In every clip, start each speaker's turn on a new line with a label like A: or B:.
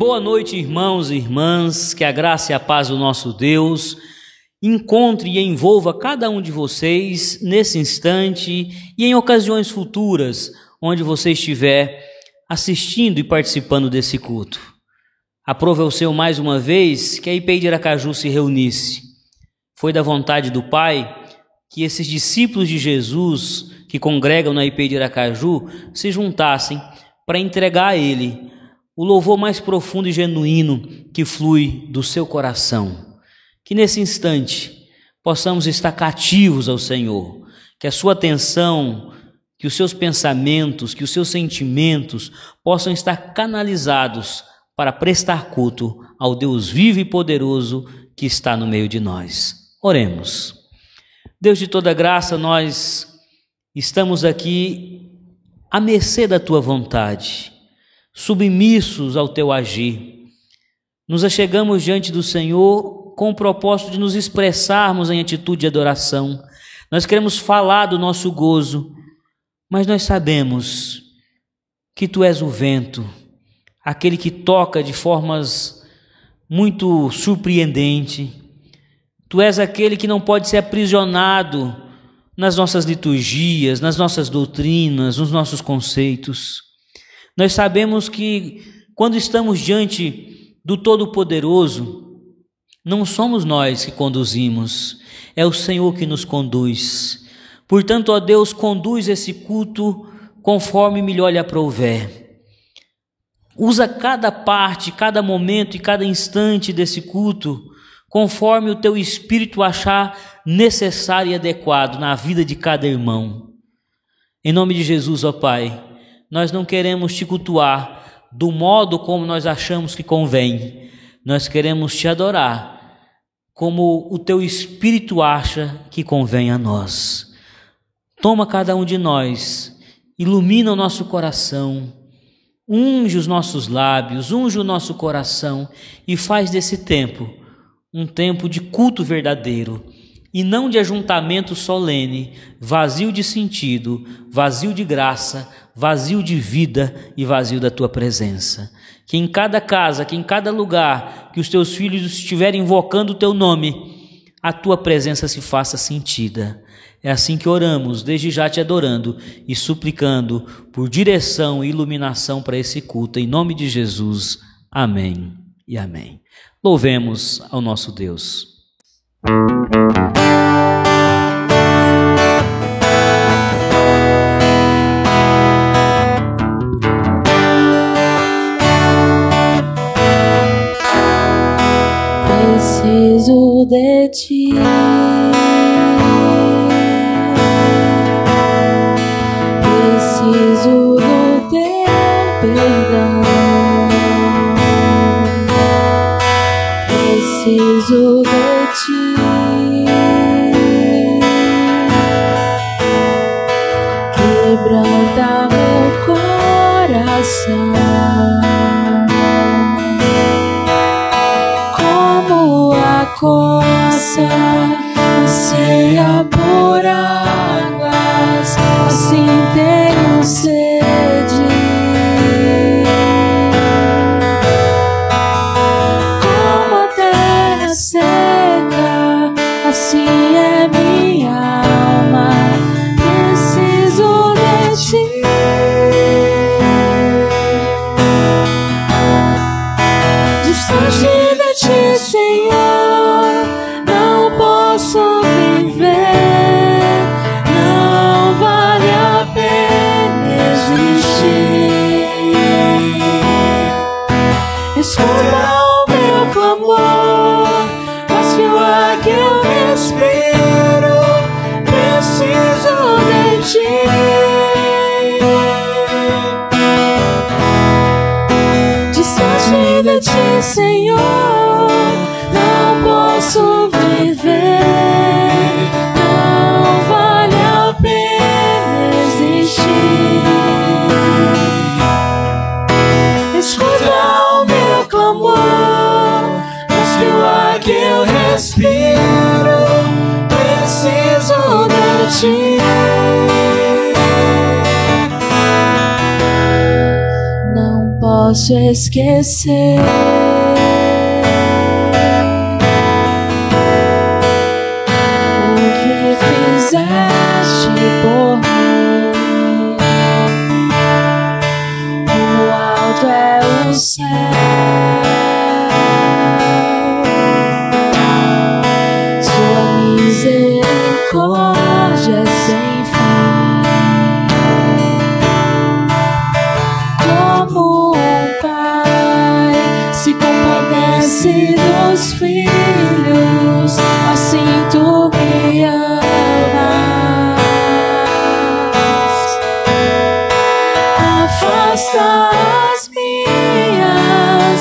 A: Boa noite, irmãos e irmãs, que a graça e a paz do nosso Deus encontre e envolva cada um de vocês nesse instante e em ocasiões futuras, onde você estiver assistindo e participando desse culto. Aprove ao Senhor mais uma vez que a IPI de Aracaju se reunisse. Foi da vontade do Pai que esses discípulos de Jesus que congregam na IPI de Aracaju se juntassem para entregar a Ele o louvor mais profundo e genuíno que flui do seu coração. Que nesse instante possamos estar cativos ao Senhor, que a sua atenção, que os seus pensamentos, que os seus sentimentos possam estar canalizados para prestar culto ao Deus vivo e poderoso que está no meio de nós. Oremos. Deus de toda graça, nós estamos aqui à mercê da tua vontade, submissos ao teu agir. Nos achegamos diante do Senhor com o propósito de nos expressarmos em atitude de adoração. Nós queremos falar do nosso gozo, mas nós sabemos que tu és o vento, aquele que toca de formas muito surpreendentes. Tu és aquele que não pode ser aprisionado nas nossas liturgias, nas nossas doutrinas, nos nossos conceitos. Nós sabemos que quando estamos diante do Todo-Poderoso, não somos nós que conduzimos, é o Senhor que nos conduz. Portanto, ó Deus, conduz esse culto conforme melhor lhe aprouver. Usa cada parte, cada momento e cada instante desse culto conforme o teu Espírito achar necessário e adequado na vida de cada irmão. Em nome de Jesus, ó Pai, nós não queremos te cultuar do modo como nós achamos que convém. Nós queremos te adorar como o teu Espírito acha que convém a nós. Toma cada um de nós, ilumina o nosso coração, unge os nossos lábios, unge o nosso coração e faz desse tempo um tempo de culto verdadeiro e não de ajuntamento solene, vazio de sentido, vazio de graça, vazio de vida e vazio da tua presença. Que em cada casa, que em cada lugar que os teus filhos estiverem invocando o teu nome, a tua presença se faça sentida. É assim que oramos, desde já te adorando e suplicando por direção e iluminação para esse culto, em nome de Jesus. Amém e amém. Louvemos ao nosso Deus.
B: Preciso de ti, preciso do teu perdão, preciso de ti, quebranta meu coração. Coça, anseia por águas, assim tenho sede. Como a terra seca, assim é minha alma, preciso de ti. Distante de ti, Senhor, não posso posso esquecer o que fizeste por mim. O alto é o céu, sua misericórdia é sem fim. Como um pai se compadece dos filhos, assim tu me amas. Afasta as minhas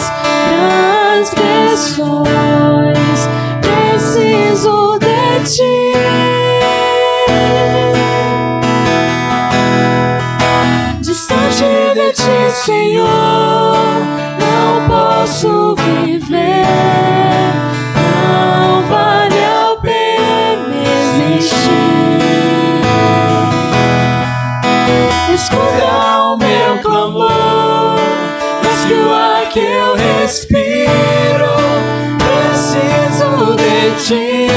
B: transgressões, preciso de ti. Distante de ti, Senhor, não posso viver. Não vale a pena existir. Escuta o meu clamor, mas que o ar que eu respiro, preciso de ti.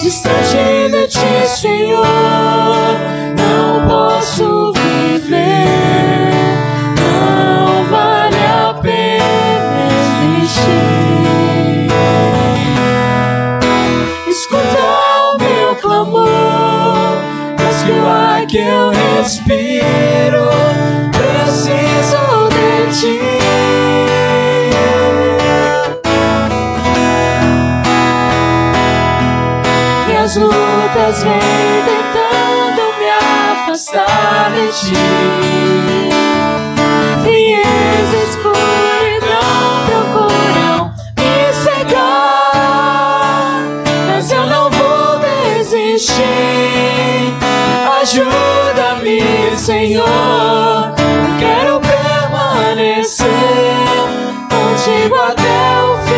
B: Distante de ti, Senhor, não posso viver. Não vale a pena existir. Escuta o meu clamor, mas que o ar que eu respiro, preciso de ti. E as lutas vêm tentando me afastar de ti. Frieza e escuridão procuram me cegar, mas eu não vou desistir. Ajuda-me, Senhor, eu quero permanecer contigo até o fim.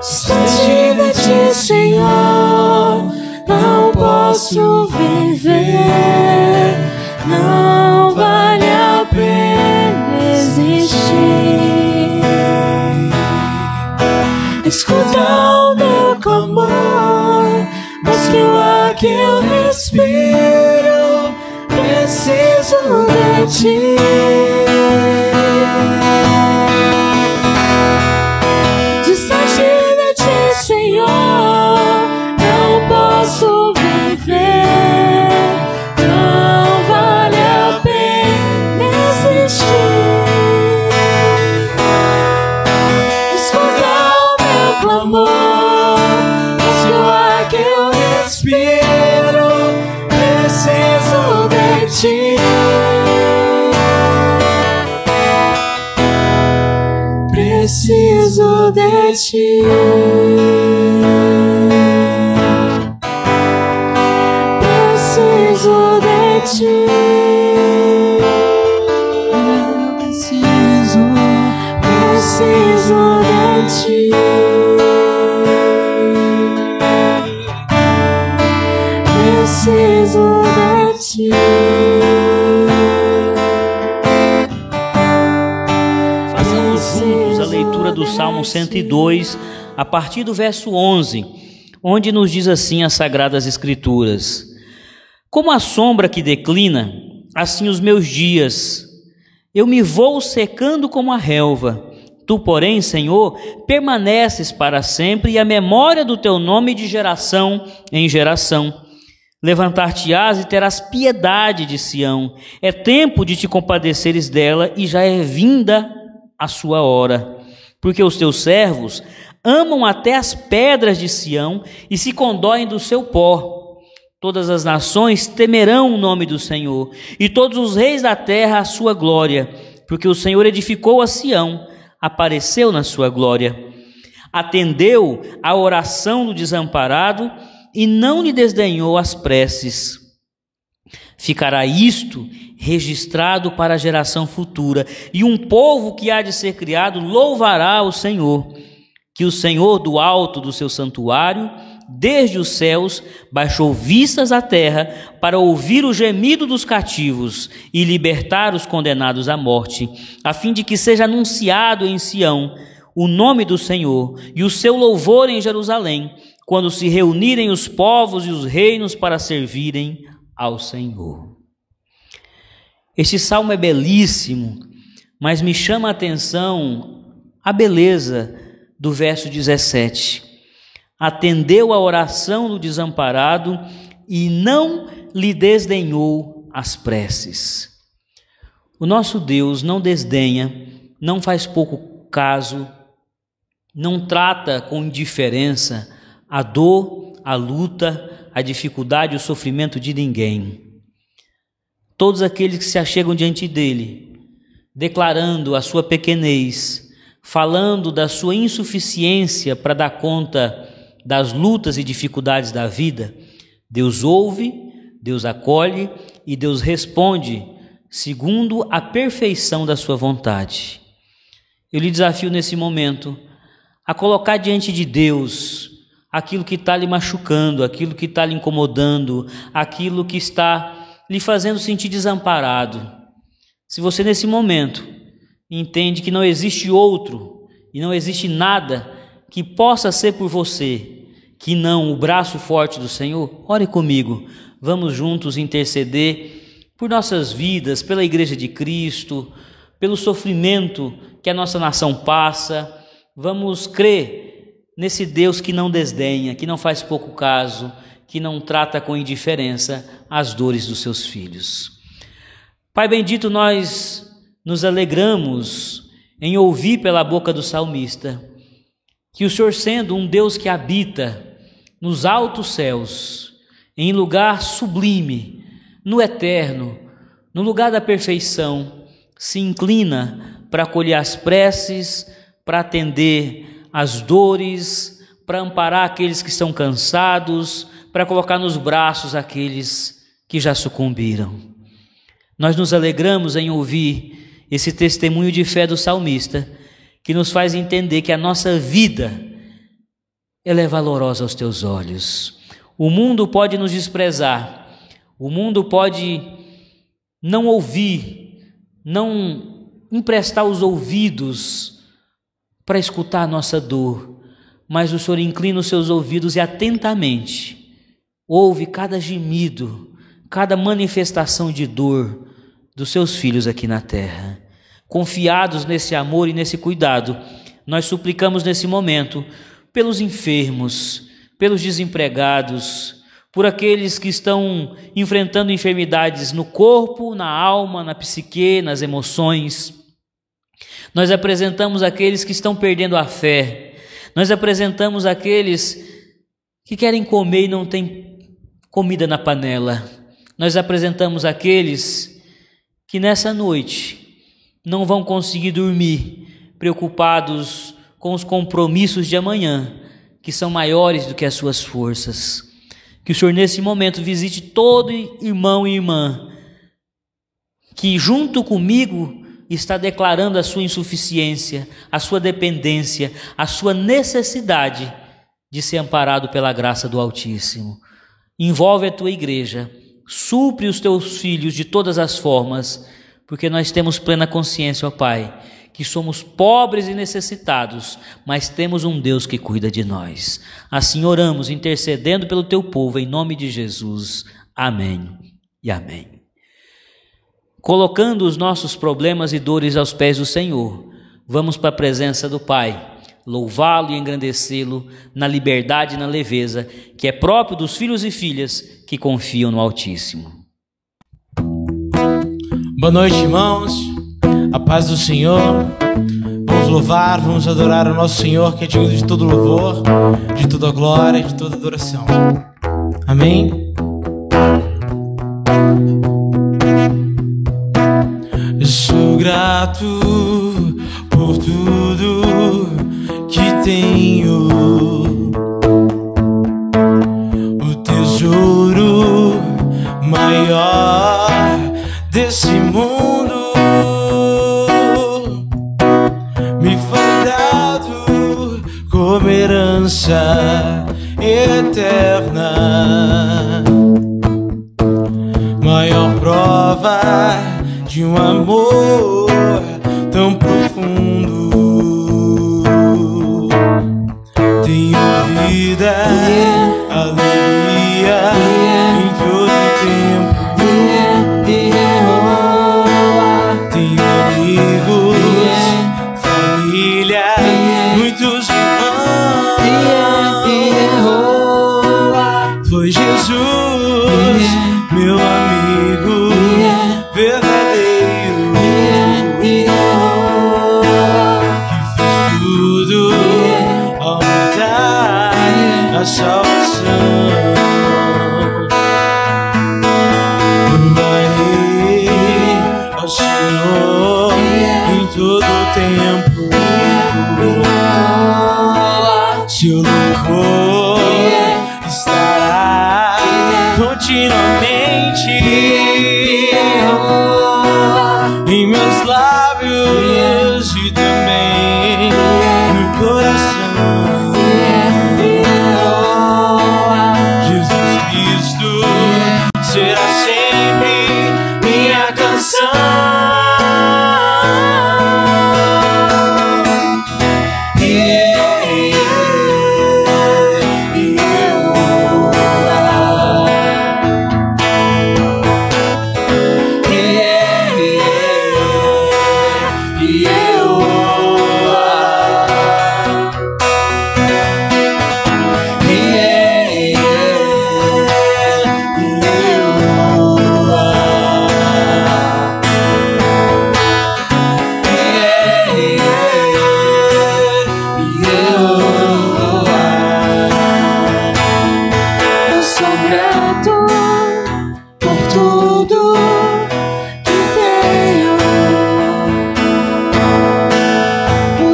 B: Distante de ti, Senhor, não posso viver. Não vale a pena existir. Escuta o meu clamor, mas que o ar que eu respiro, preciso de ti. Senhor, não posso viver. Não vale a pena existir. Escuta o meu clamor, mas que o ar que eu respiro, preciso de ti. Preciso de ti. Preciso de ti. Eu preciso de ti. Preciso de ti.
A: Façamos juntos a leitura do Salmo 102, a partir do verso 11, onde nos diz assim as Sagradas Escrituras: Como a sombra que declina, assim os meus dias, eu me vou secando como a relva. Tu, porém, Senhor, permaneces para sempre, e a memória do teu nome de geração em geração. Levantar-te-ás e terás piedade de Sião. É tempo de te compadeceres dela, e já é vinda a sua hora. Porque os teus servos amam até as pedras de Sião e se condoem do seu pó. Todas as nações temerão o nome do Senhor, e todos os reis da terra a sua glória, porque o Senhor edificou a Sião, apareceu na sua glória. Atendeu à oração do desamparado e não lhe desdenhou as preces. Ficará isto registrado para a geração futura, e um povo que há de ser criado louvará o Senhor, que o Senhor do alto do seu santuário, desde os céus, baixou vistas à terra para ouvir o gemido dos cativos e libertar os condenados à morte, a fim de que seja anunciado em Sião o nome do Senhor e o seu louvor em Jerusalém, quando se reunirem os povos e os reinos para servirem ao Senhor. Este salmo é belíssimo, mas me chama a atenção a beleza do verso 17. Atendeu à oração do desamparado e não lhe desdenhou as preces. O nosso Deus não desdenha, não faz pouco caso, não trata com indiferença a dor, a luta, a dificuldade, o sofrimento de ninguém. Todos aqueles que se achegam diante dele, declarando a sua pequenez, falando da sua insuficiência para dar conta das lutas e dificuldades da vida, Deus ouve, Deus acolhe e Deus responde segundo a perfeição da sua vontade. Eu lhe desafio nesse momento a colocar diante de Deus aquilo que está lhe machucando, aquilo que está lhe incomodando, aquilo que está lhe fazendo sentir desamparado. Se você nesse momento entende que não existe outro e não existe nada que possa ser por você que não o braço forte do Senhor, ore comigo, vamos juntos interceder por nossas vidas, pela Igreja de Cristo, pelo sofrimento que a nossa nação passa. Vamos crer nesse Deus que não desdenha, que não faz pouco caso, que não trata com indiferença as dores dos seus filhos. Pai bendito, nós nos alegramos em ouvir pela boca do salmista que o Senhor, sendo um Deus que habita nos altos céus, em lugar sublime, no eterno, no lugar da perfeição, se inclina para acolher as preces, para atender as dores, para amparar aqueles que estão cansados, para colocar nos braços aqueles que já sucumbiram. Nós nos alegramos em ouvir esse testemunho de fé do salmista, que nos faz entender que a nossa vida ela é valorosa aos teus olhos. O mundo pode nos desprezar, o mundo pode não ouvir, não emprestar os ouvidos para escutar a nossa dor, mas o Senhor inclina os seus ouvidos e atentamente ouve cada gemido, cada manifestação de dor dos seus filhos aqui na terra. Confiados nesse amor e nesse cuidado, nós suplicamos nesse momento pelos enfermos, pelos desempregados, por aqueles que estão enfrentando enfermidades no corpo, na alma, na psique, nas emoções. Nós apresentamos aqueles que estão perdendo a fé, nós apresentamos aqueles que querem comer e não têm comida na panela, nós apresentamos aqueles que nessa noite não vão conseguir dormir, preocupados com os compromissos de amanhã, que são maiores do que as suas forças. Que o Senhor nesse momento visite todo irmão e irmã que junto comigo está declarando a sua insuficiência, a sua dependência, a sua necessidade de ser amparado pela graça do Altíssimo. Envolve a tua igreja, supre os teus filhos de todas as formas, porque nós temos plena consciência, ó Pai, que somos pobres e necessitados, mas temos um Deus que cuida de nós. Assim oramos, intercedendo pelo teu povo, em nome de Jesus. Amém e amém. Colocando os nossos problemas e dores aos pés do Senhor, vamos para a presença do Pai, louvá-lo e engrandecê-lo na liberdade e na leveza, que é próprio dos filhos e filhas que confiam no Altíssimo.
B: Boa noite, irmãos. A paz do Senhor. Vamos louvar, vamos adorar o nosso Senhor, que é digno de todo louvor, de toda glória, de toda adoração. Amém? Eu sou grato por tudo tudo que tenho, o tesouro maior desse mundo me foi dado como herança eterna, maior prova de um amor tão profundo. Tenho vida, alegria em todo tempo. Tenho amigos, família, muitos irmãos. Foi Jesus, meu amigo verdadeiro, que fez tudo ao me dar a salvação. Louvarei ao Senhor em todo o tempo. Seu louvor estará continuamente em meus lábios e também no coração. Jesus Cristo será sempre minha canção.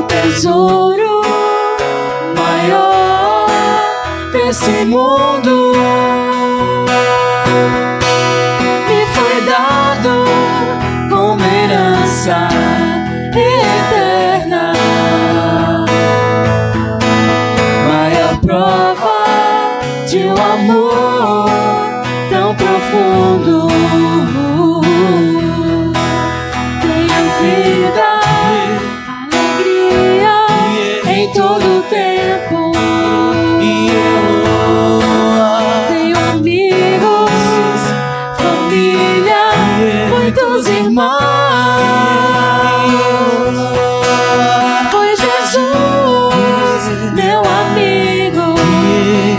C: Tesouro maior desse mundo me foi dado como herança eterna, maior prova de um amor tão profundo. Tenho vida, em todo tempo. Tenho amigos, família, muitos irmãos. Foi Jesus, meu amigo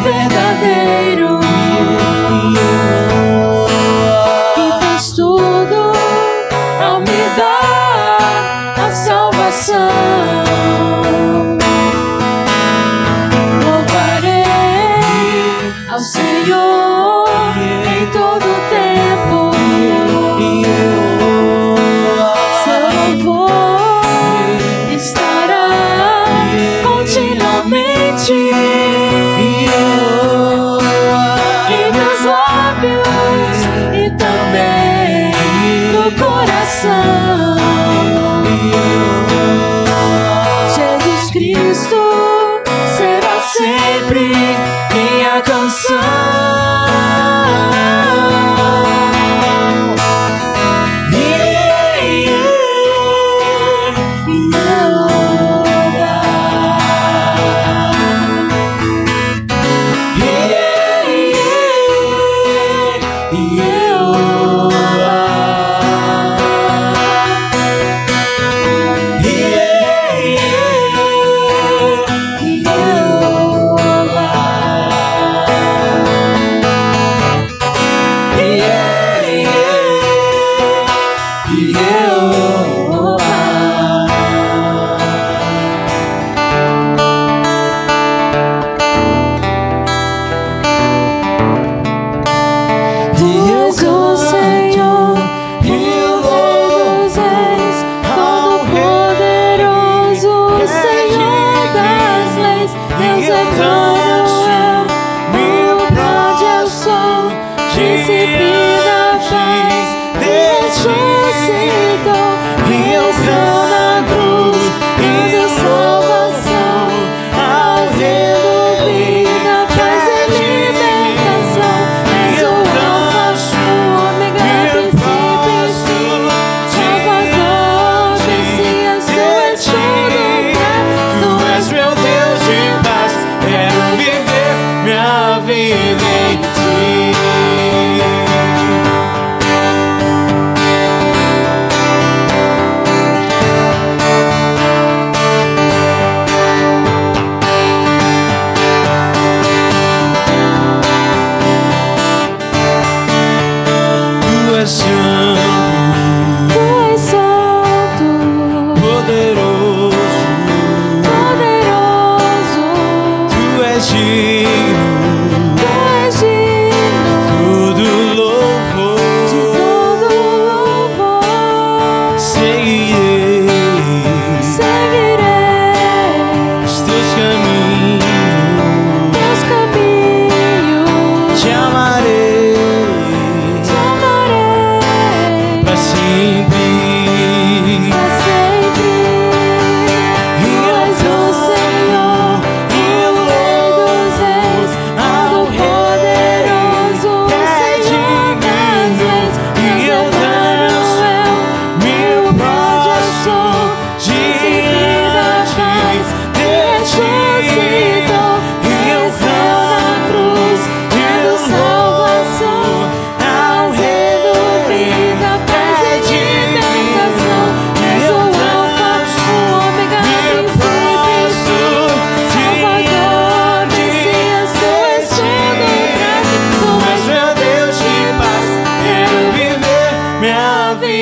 C: verdadeiro, que fez tudo ao me dar a salvação. Ao Senhor em todo tempo, seu louvor estará continuamente em meus lábios e também no coração. Jesus Cristo será sempre minha canção.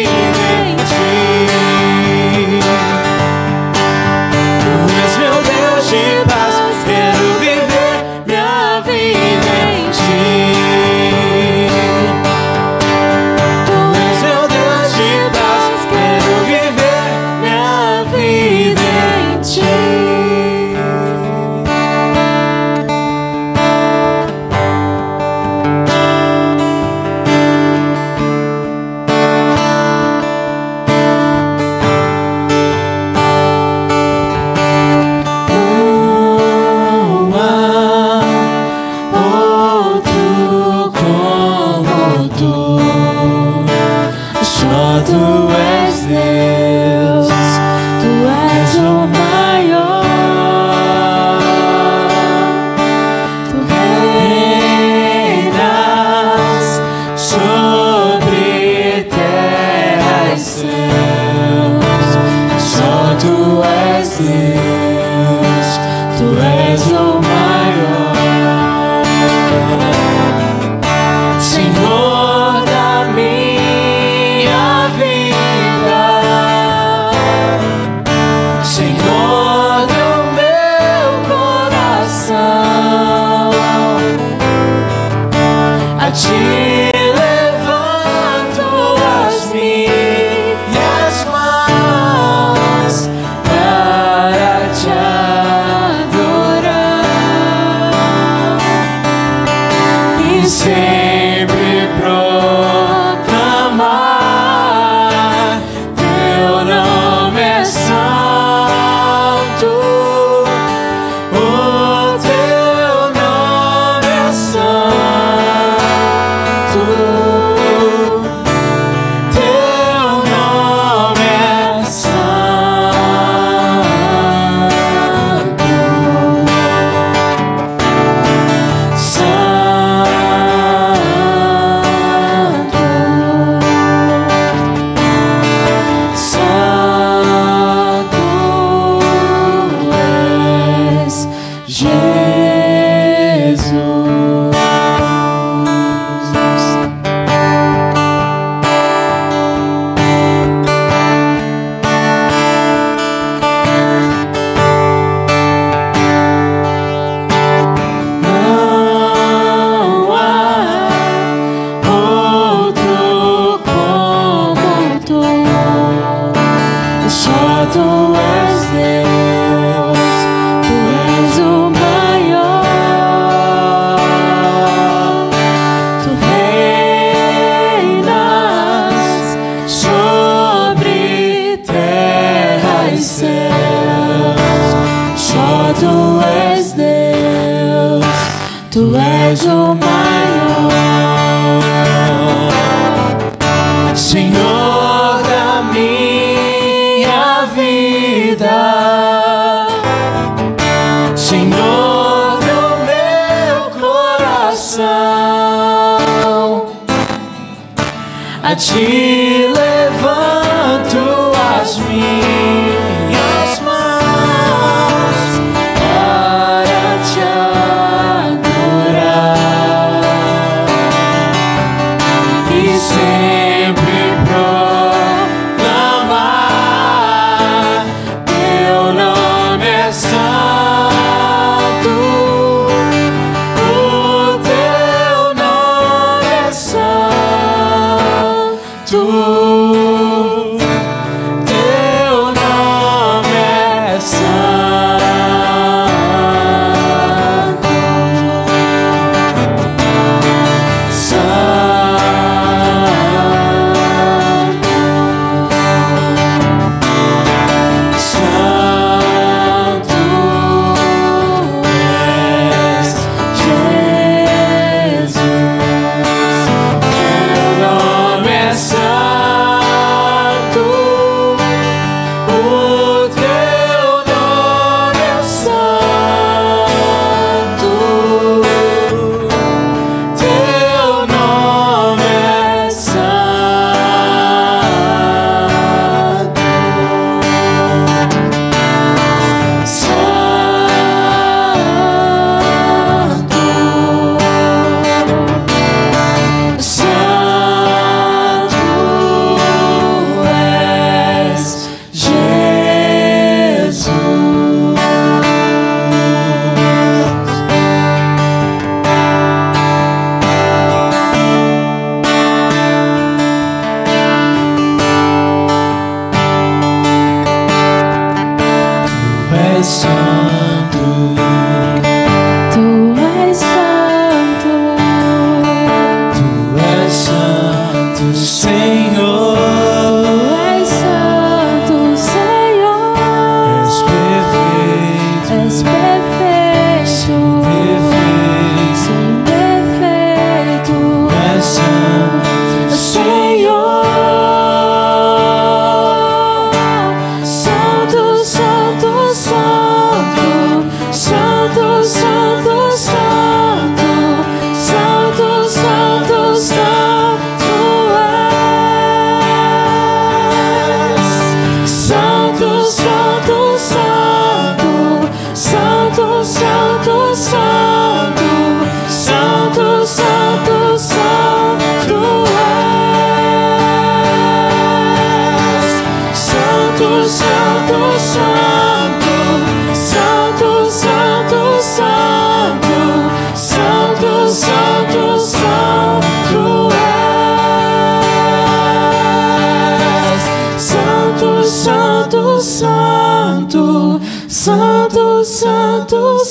C: vida em ti. Tu és meu Deus de paz, quero viver minha vida em ti. Tu és meu Deus de paz, quero viver minha vida em ti. Tu és Deus, Tu és o maior, Tu reinas sobre terra e céus. Só Tu és Deus, Tu és o maior, Senhor da minha vida, Senhor do meu coração. A Ti levanto as minhas mãos para Te adorar e sempre proclamar Teu nome é santo, o Teu nome é santo, Teu nome é Tu és o maior, Senhor da minha vida, Senhor do meu coração. A Ti levanto as minhas mãos para Te adorar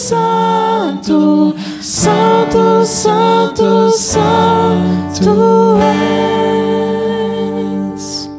C: Santo, Santo, Santo, Santo és.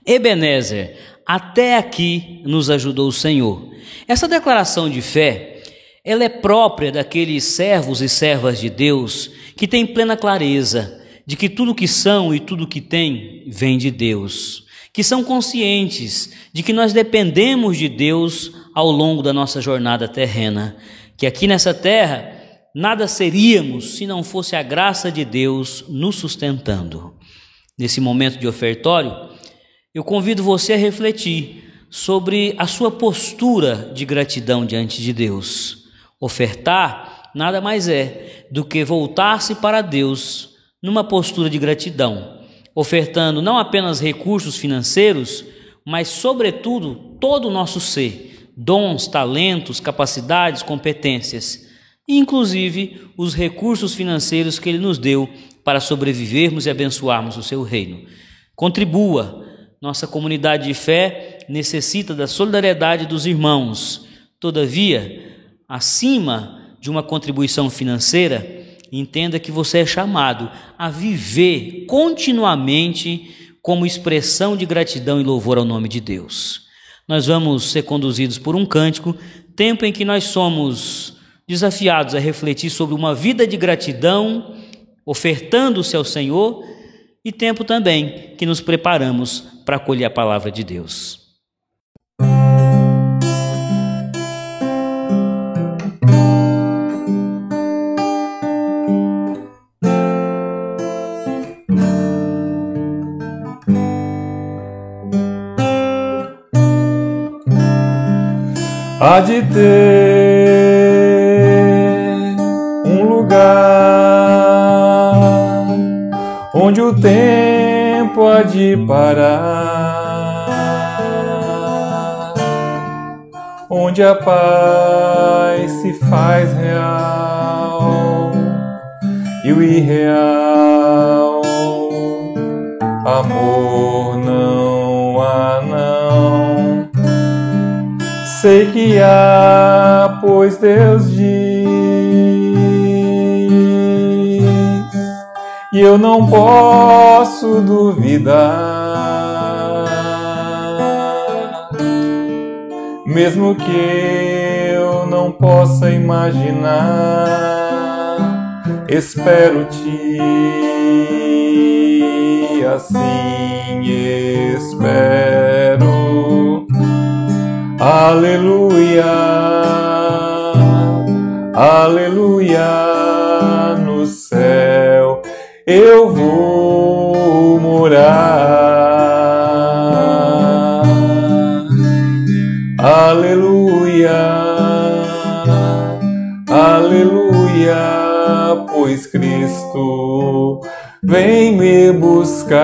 A: Ebenezer, até aqui nos ajudou o Senhor. Essa declaração de fé, ela é própria daqueles servos e servas de Deus que têm plena clareza de que tudo que são e tudo que têm vem de Deus, que são conscientes de que nós dependemos de Deus ao longo da nossa jornada terrena, que aqui nessa terra nada seríamos se não fosse a graça de Deus nos sustentando. Nesse momento de ofertório, eu convido você a refletir sobre a sua postura de gratidão diante de Deus. Ofertar nada mais é do que voltar-se para Deus numa postura de gratidão, ofertando não apenas recursos financeiros, mas sobretudo todo o nosso ser, dons, talentos, capacidades, competências, e inclusive os recursos financeiros que Ele nos deu para sobrevivermos e abençoarmos o seu reino. Contribua. Nossa comunidade de fé necessita da solidariedade dos irmãos. Todavia, acima de uma contribuição financeira, entenda que você é chamado a viver continuamente como expressão de gratidão e louvor ao nome de Deus. Nós vamos ser conduzidos por um cântico, tempo em que nós somos desafiados a refletir sobre uma vida de gratidão, ofertando-se ao Senhor, e tempo também que nos preparamos para acolher a palavra de Deus.
C: Há de ter um lugar onde o tempo há de parar, onde a paz se faz real e o irreal amor não há não. Sei que há, pois Deus diz, e eu não posso duvidar, mesmo que eu não possa imaginar, espero-te, assim espero. Aleluia, aleluia, no céu eu vou morar. Aleluia, aleluia, pois Cristo vem me buscar.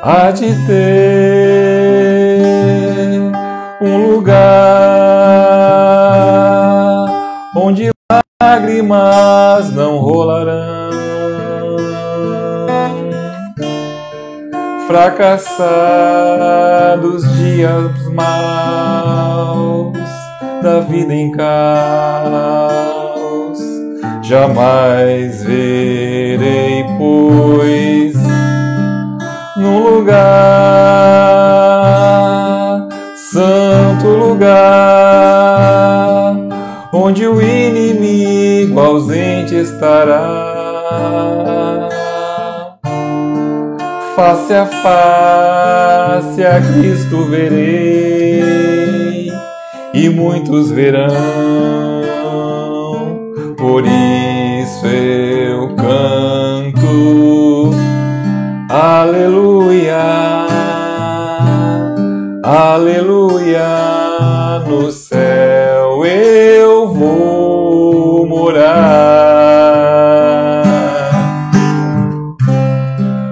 C: Há de ter um lugar onde lágrimas não rolarão, fracassados dias maus da vida em caos, jamais verei, pois num lugar, santo lugar, onde o inimigo ausente estará, face a face a Cristo verei, e muitos verão, por isso eu canto. Aleluia, aleluia, no céu eu vou morar.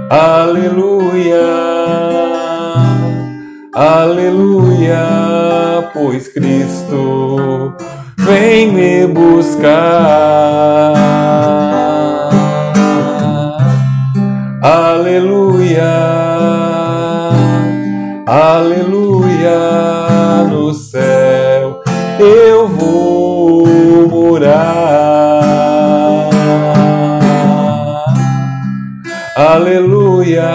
C: Aleluia, aleluia, pois Cristo vem me buscar. Aleluia, aleluia, no céu eu vou morar. Aleluia,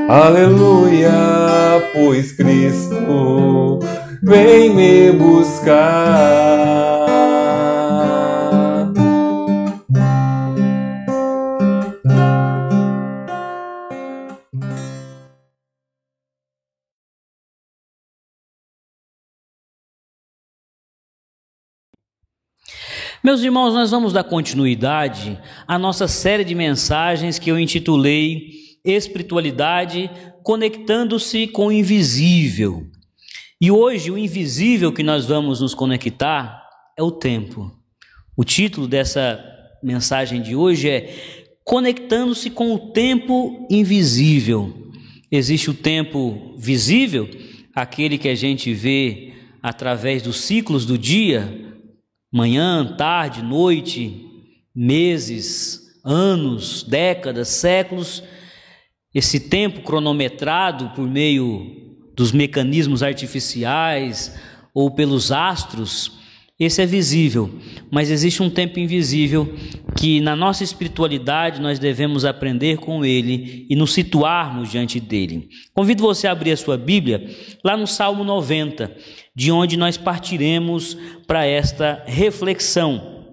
C: aleluia, pois Cristo vem me buscar.
A: Meus irmãos, nós vamos dar continuidade à nossa série de mensagens que eu intitulei Espiritualidade conectando-se com o invisível. E hoje o invisível que nós vamos nos conectar é o tempo. O título dessa mensagem de hoje é Conectando-se com o tempo invisível. Existe o tempo visível, aquele que a gente vê através dos ciclos do dia, manhã, tarde, noite, meses, anos, décadas, séculos. Esse tempo cronometrado por meio dos mecanismos artificiais ou pelos astros, esse é visível, mas existe um tempo invisível que na nossa espiritualidade nós devemos aprender com ele e nos situarmos diante dele. Convido você a abrir a sua Bíblia lá no Salmo 90, de onde nós partiremos para esta reflexão.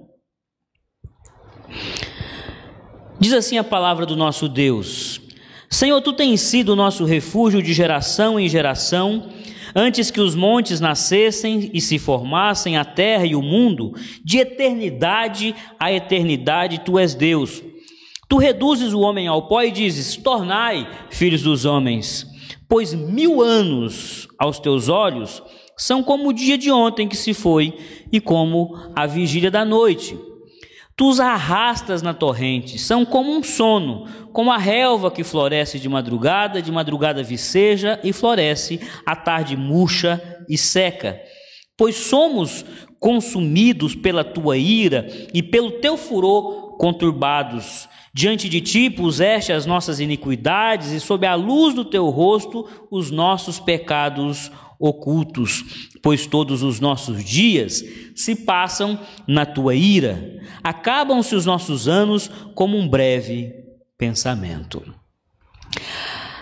A: Diz assim a palavra do nosso Deus: Senhor, Tu tens sido o nosso refúgio de geração em geração. Antes que os montes nascessem e se formassem a terra e o mundo, de eternidade a eternidade Tu és Deus. Tu reduzes o homem ao pó e dizes: tornai filhos dos homens, pois 1000 anos aos Teus olhos são como o dia de ontem que se foi e como a vigília da noite. Tu os arrastas na torrente, são como um sono, como a relva que floresce de madrugada viceja e floresce, à tarde murcha e seca. Pois somos consumidos pela Tua ira e pelo Teu furor conturbados. Diante de Ti puseste as nossas iniquidades e sob a luz do Teu rosto os nossos pecados ocultos, pois todos os nossos dias se passam na Tua ira. Acabam-se os nossos anos como um breve pensamento.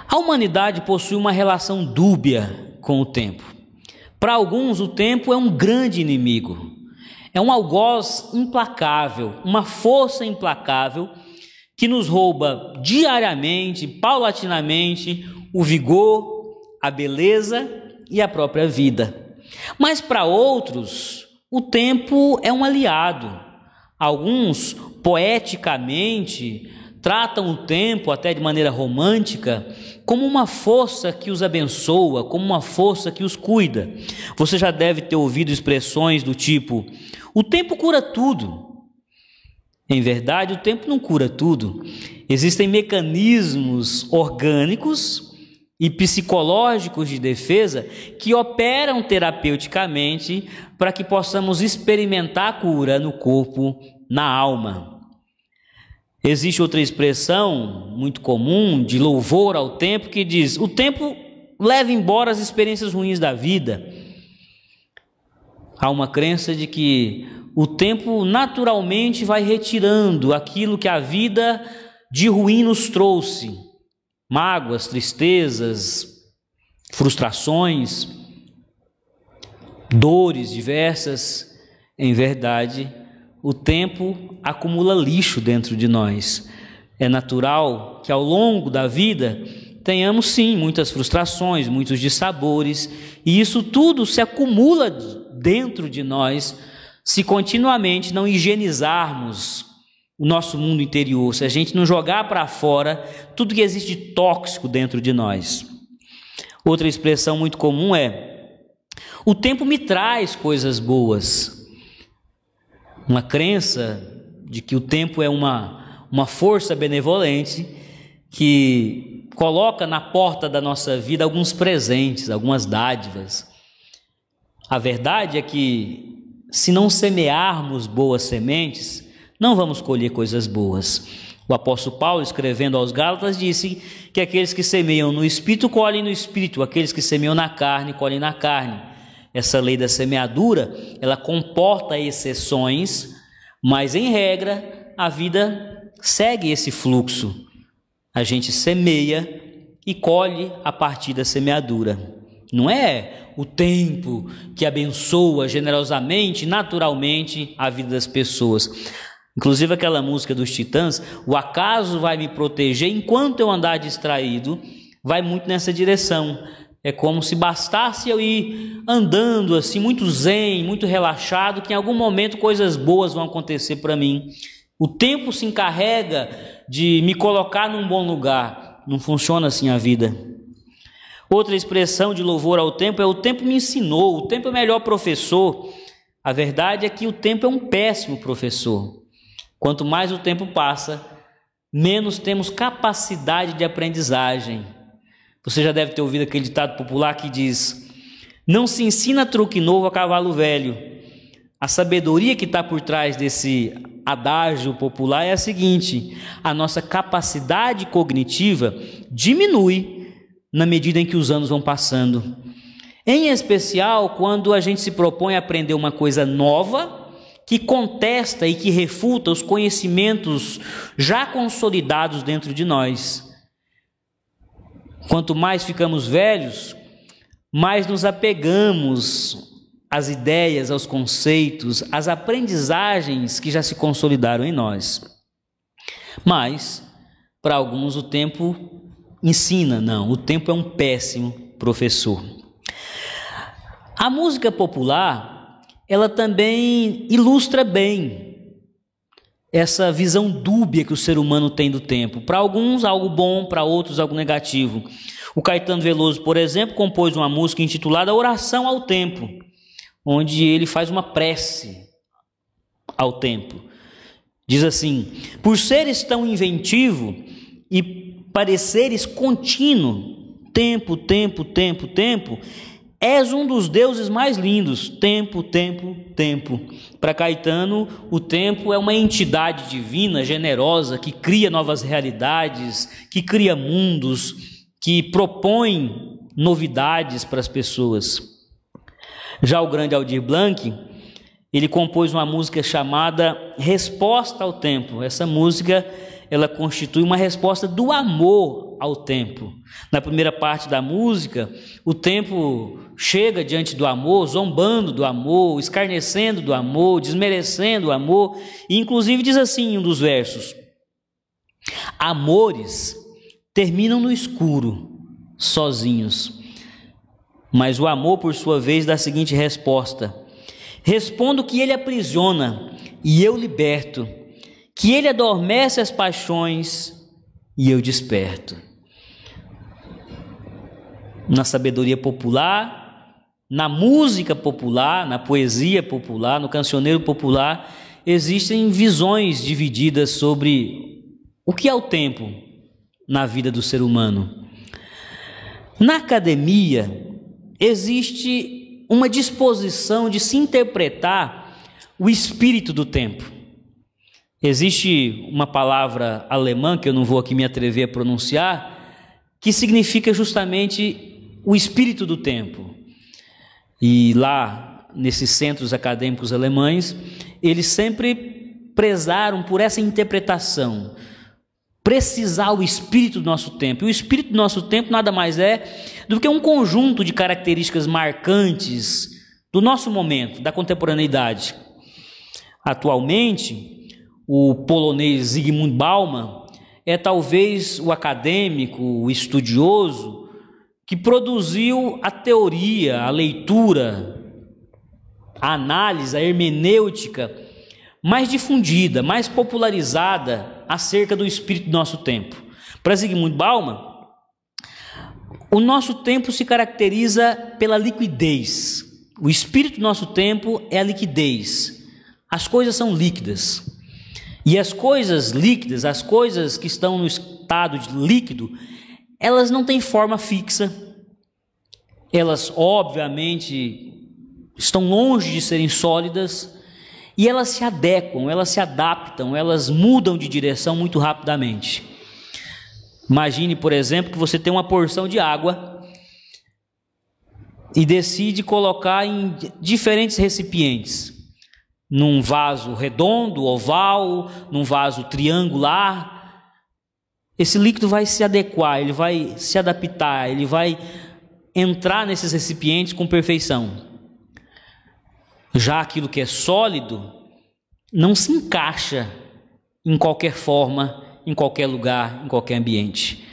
A: A humanidade possui uma relação dúbia com o tempo. Para alguns, o tempo é um grande inimigo. É um algoz implacável, uma força implacável que nos rouba diariamente, paulatinamente, o vigor, a beleza e a própria vida. Mas para outros, o tempo é um aliado. Alguns, poeticamente, tratam o tempo, até de maneira romântica, como uma força que os abençoa, como uma força que os cuida. Você já deve ter ouvido expressões do tipo: o tempo cura tudo. Em verdade, o tempo não cura tudo. Existem mecanismos orgânicos e psicológicos de defesa que operam terapeuticamente para que possamos experimentar a cura no corpo, na alma. Existe outra expressão muito comum de louvor ao tempo que diz: o tempo leva embora as experiências ruins da vida. Há uma crença de que o tempo naturalmente vai retirando aquilo que a vida de ruim nos trouxe. Mágoas, tristezas, frustrações, dores diversas. Em verdade, o tempo acumula lixo dentro de nós. É natural que ao longo da vida tenhamos sim muitas frustrações, muitos dissabores, e isso tudo se acumula dentro de nós se continuamente não higienizarmos o nosso mundo interior, se a gente não jogar para fora tudo que existe de tóxico dentro de nós. Outra expressão muito comum é: o tempo me traz coisas boas. Uma crença de que o tempo é uma força benevolente que coloca na porta da nossa vida alguns presentes, algumas dádivas. A verdade é que, se não semearmos boas sementes, não vamos colher coisas boas. O apóstolo Paulo, escrevendo aos Gálatas, disse que aqueles que semeiam no Espírito colhem no Espírito, aqueles que semeiam na carne colhem na carne. Essa lei da semeadura, ela comporta exceções, mas em regra a vida segue esse fluxo. A gente semeia e colhe a partir da semeadura. Não é o tempo que abençoa generosamente, naturalmente a vida das pessoas. Inclusive aquela música dos Titãs, o acaso vai me proteger enquanto eu andar distraído, vai muito nessa direção. É como se bastasse eu ir andando assim, muito zen, muito relaxado, que em algum momento coisas boas vão acontecer para mim. O tempo se encarrega de me colocar num bom lugar. Não funciona assim a vida. Outra expressão de louvor ao tempo é: o tempo me ensinou, o tempo é o melhor professor. A verdade é que o tempo é um péssimo professor. Quanto mais o tempo passa, menos temos capacidade de aprendizagem. Você já deve ter ouvido aquele ditado popular que diz: não se ensina truque novo a cavalo velho. A sabedoria que está por trás desse adágio popular é a seguinte: a nossa capacidade cognitiva diminui na medida em que os anos vão passando. Em especial quando a gente se propõe a aprender uma coisa nova, que contesta e que refuta os conhecimentos já consolidados dentro de nós. Quanto mais ficamos velhos, mais nos apegamos às ideias, aos conceitos, às aprendizagens que já se consolidaram em nós. Mas, para alguns, o tempo ensina, não, o tempo é um péssimo professor. A música popular, ela também ilustra bem essa visão dúbia que o ser humano tem do tempo. Para alguns, algo bom, para outros, algo negativo. O Caetano Veloso, por exemplo, compôs uma música intitulada Oração ao Tempo, onde ele faz uma prece ao tempo. Diz assim: por seres tão inventivo e pareceres contínuo, tempo, tempo, tempo, tempo, és um dos deuses mais lindos, tempo, tempo, tempo. Para Caetano, o tempo é uma entidade divina, generosa, que cria novas realidades, que cria mundos, que propõe novidades para as pessoas. Já o grande Aldir Blanc, ele compôs uma música chamada Resposta ao Tempo. Essa música, ela constitui uma resposta do amor ao tempo. Na primeira parte da música, o tempo chega diante do amor, zombando do amor, escarnecendo do amor, desmerecendo o amor, e inclusive diz assim em um dos versos: amores terminam no escuro, sozinhos, mas o amor, por sua vez, dá a seguinte resposta: respondo que ele aprisiona e eu liberto, que ele adormece as paixões e eu desperto. Na sabedoria popular, na música popular, na poesia popular, no cancioneiro popular, existem visões divididas sobre o que é o tempo na vida do ser humano. Na academia, existe uma disposição de se interpretar o espírito do tempo. Existe uma palavra alemã, que eu não vou aqui me atrever a pronunciar, que significa justamente o espírito do tempo. E lá, nesses centros acadêmicos alemães, eles sempre prezaram por essa interpretação, precisar o espírito do nosso tempo. E o espírito do nosso tempo nada mais é do que um conjunto de características marcantes do nosso momento, da contemporaneidade. Atualmente, o polonês Zygmunt Bauman é talvez o acadêmico, o estudioso, que produziu a teoria, a leitura, a análise, a hermenêutica mais difundida, mais popularizada acerca do espírito do nosso tempo. Para Zygmunt Bauman, o nosso tempo se caracteriza pela liquidez. O espírito do nosso tempo é a liquidez. As coisas são líquidas. E as coisas líquidas, as coisas que estão no estado de líquido, elas não têm forma fixa, elas obviamente estão longe de serem sólidas, e elas se adequam, elas se adaptam, elas mudam de direção muito rapidamente. Imagine, por exemplo, que você tem uma porção de água e decide colocar em diferentes recipientes, num vaso redondo, oval, num vaso triangular. Esse líquido vai se adequar, ele vai se adaptar, ele vai entrar nesses recipientes com perfeição. Já aquilo que é sólido não se encaixa em qualquer forma, em qualquer lugar, em qualquer ambiente.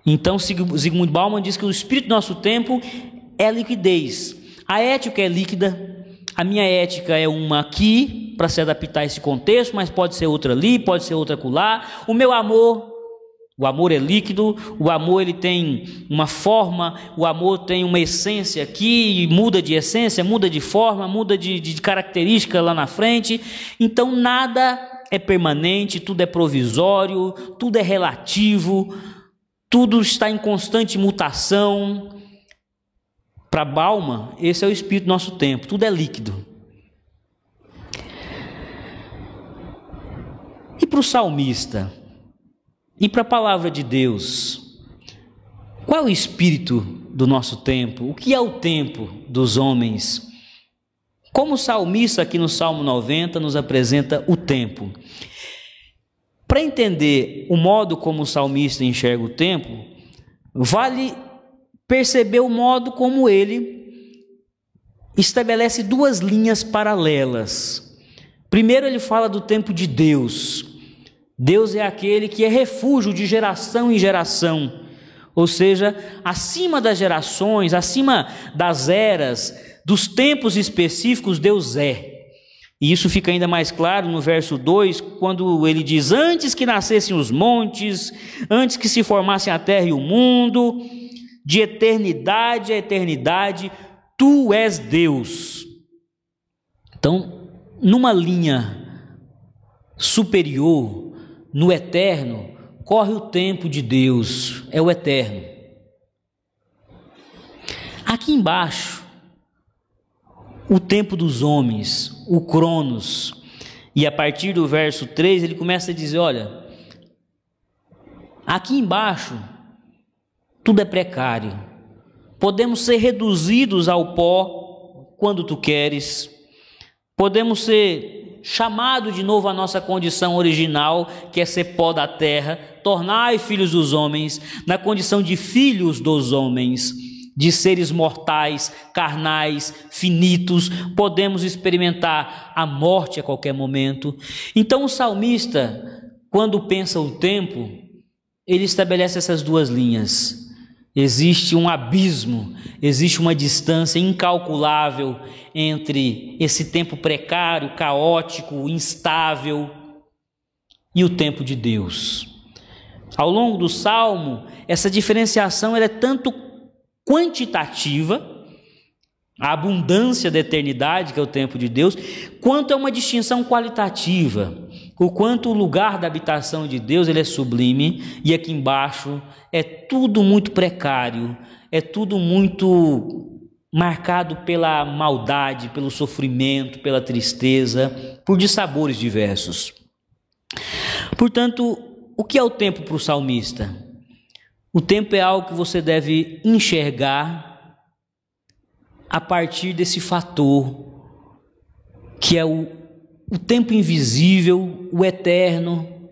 A: Então Zygmunt Bauman diz que o espírito do nosso tempo é a liquidez. A ética é líquida. A minha ética é uma aqui para se adaptar a esse contexto, mas pode ser outra ali, pode ser outra acolá. O meu amor, o amor é líquido, o amor ele tem uma forma, o amor tem uma essência aqui, muda de essência, muda de forma, muda de característica lá na frente. Então nada é permanente, tudo é provisório, tudo é relativo, tudo está em constante mutação. Para Bauman, esse é o espírito do nosso tempo, tudo é líquido. E para o salmista, e para a palavra de Deus, qual é o espírito do nosso tempo? O que é o tempo dos homens? Como o salmista aqui no Salmo 90 nos apresenta o tempo. Para entender o modo como o salmista enxerga o tempo, vale perceber o modo como ele estabelece duas linhas paralelas. Primeiro ele fala do tempo de Deus. Deus é aquele que é refúgio de geração em geração, ou seja, acima das gerações, acima das eras, dos tempos específicos, Deus é. E isso fica ainda mais claro no verso 2, quando ele diz: antes que nascessem os montes, antes que se formassem a terra e o mundo, de eternidade a eternidade, tu és Deus. Então, numa linha superior, no eterno, corre o tempo de Deus, é o eterno. Aqui embaixo, o tempo dos homens, o Cronos, e a partir do verso 3 ele começa a dizer: olha, aqui embaixo tudo é precário, podemos ser reduzidos ao pó quando tu queres, podemos ser chamados de novo à nossa condição original, que é ser pó da terra, tornai filhos dos homens, na condição de filhos dos homens, de seres mortais, carnais, finitos, podemos experimentar a morte a qualquer momento. Então o salmista, quando pensa o tempo, ele estabelece essas duas linhas. Existe um abismo, existe uma distância incalculável entre esse tempo precário, caótico, instável e o tempo de Deus. Ao longo do Salmo, essa diferenciação ela é tanto quantitativa, a abundância da eternidade, que é o tempo de Deus, quanto é uma distinção qualitativa, o quanto o lugar da habitação de Deus ele é sublime, e aqui embaixo é tudo muito precário, é tudo muito marcado pela maldade, pelo sofrimento, pela tristeza, por dissabores diversos. Portanto, o que é o tempo para o salmista? O tempo é algo que você deve enxergar a partir desse fator, que é o tempo invisível, o eterno.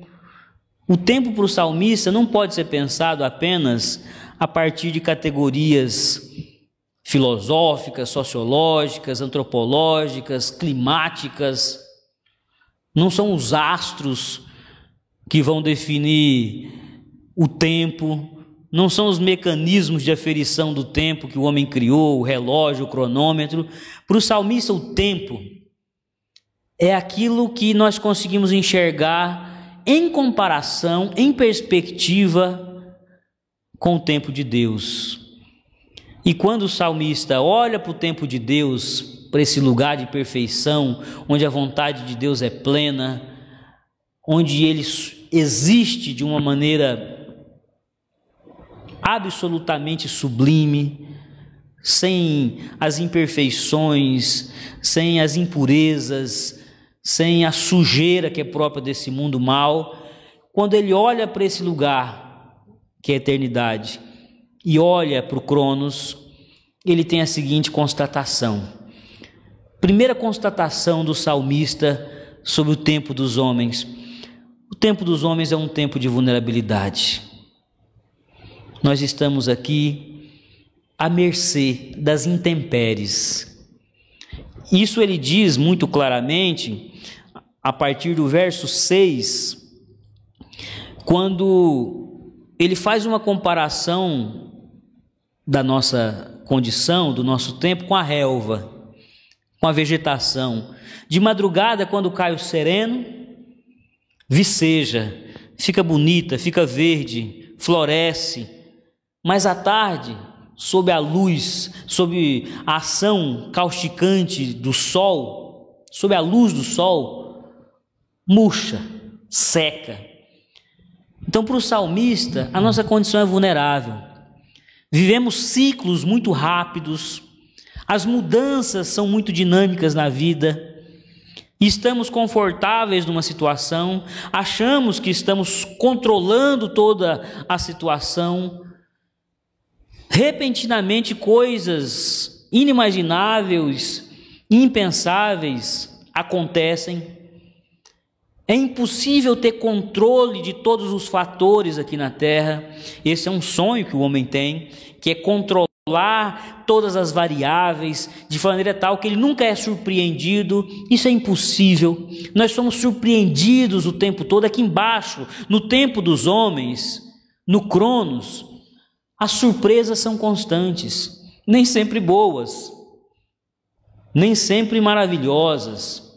A: O tempo para o salmista não pode ser pensado apenas a partir de categorias filosóficas, sociológicas, antropológicas, climáticas. Não são os astros que vão definir o tempo, não são os mecanismos de aferição do tempo que o homem criou, o relógio, o cronômetro. Para o salmista, o tempo é aquilo que nós conseguimos enxergar em comparação, em perspectiva com o tempo de Deus. E quando o salmista olha para o tempo de Deus, para esse lugar de perfeição, onde a vontade de Deus é plena, onde ele existe de uma maneira absolutamente sublime, sem as imperfeições, sem as impurezas, sem a sujeira que é própria desse mundo mal, quando ele olha para esse lugar que é a eternidade e olha para o Cronos, ele tem a seguinte constatação. Primeira constatação do salmista sobre o tempo dos homens. O tempo dos homens é um tempo de vulnerabilidade. Nós estamos aqui à mercê das intempéries. Isso ele diz muito claramente a partir do verso 6, quando ele faz uma comparação da nossa condição, do nosso tempo, com a relva, com a vegetação. De madrugada, quando cai o sereno, viceja, fica bonita, fica verde, floresce, mas à tarde, sob a luz, sob a ação causticante do sol, sob a luz do sol, murcha, seca. Então, para o salmista, a nossa condição é vulnerável. Vivemos ciclos muito rápidos, as mudanças são muito dinâmicas na vida, estamos confortáveis numa situação, achamos que estamos controlando toda a situação. Repentinamente, coisas inimagináveis, impensáveis acontecem. É impossível ter controle de todos os fatores aqui na Terra. Esse é um sonho que o homem tem, que é controlar todas as variáveis de maneira tal que ele nunca é surpreendido. Isso é impossível. Nós somos surpreendidos o tempo todo. Aqui embaixo, no tempo dos homens, no Cronos, as surpresas são constantes, nem sempre boas, nem sempre maravilhosas.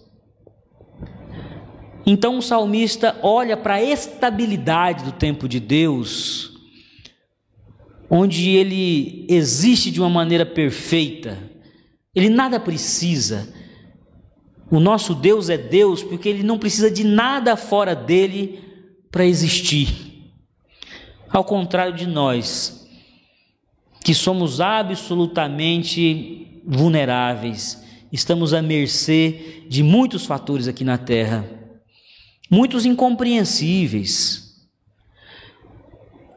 A: Então o salmista olha para a estabilidade do tempo de Deus, onde ele existe de uma maneira perfeita, ele nada precisa. O nosso Deus é Deus porque ele não precisa de nada fora dele para existir. Ao contrário de nós, que somos absolutamente vulneráveis, estamos à mercê de muitos fatores aqui na Terra, muitos incompreensíveis.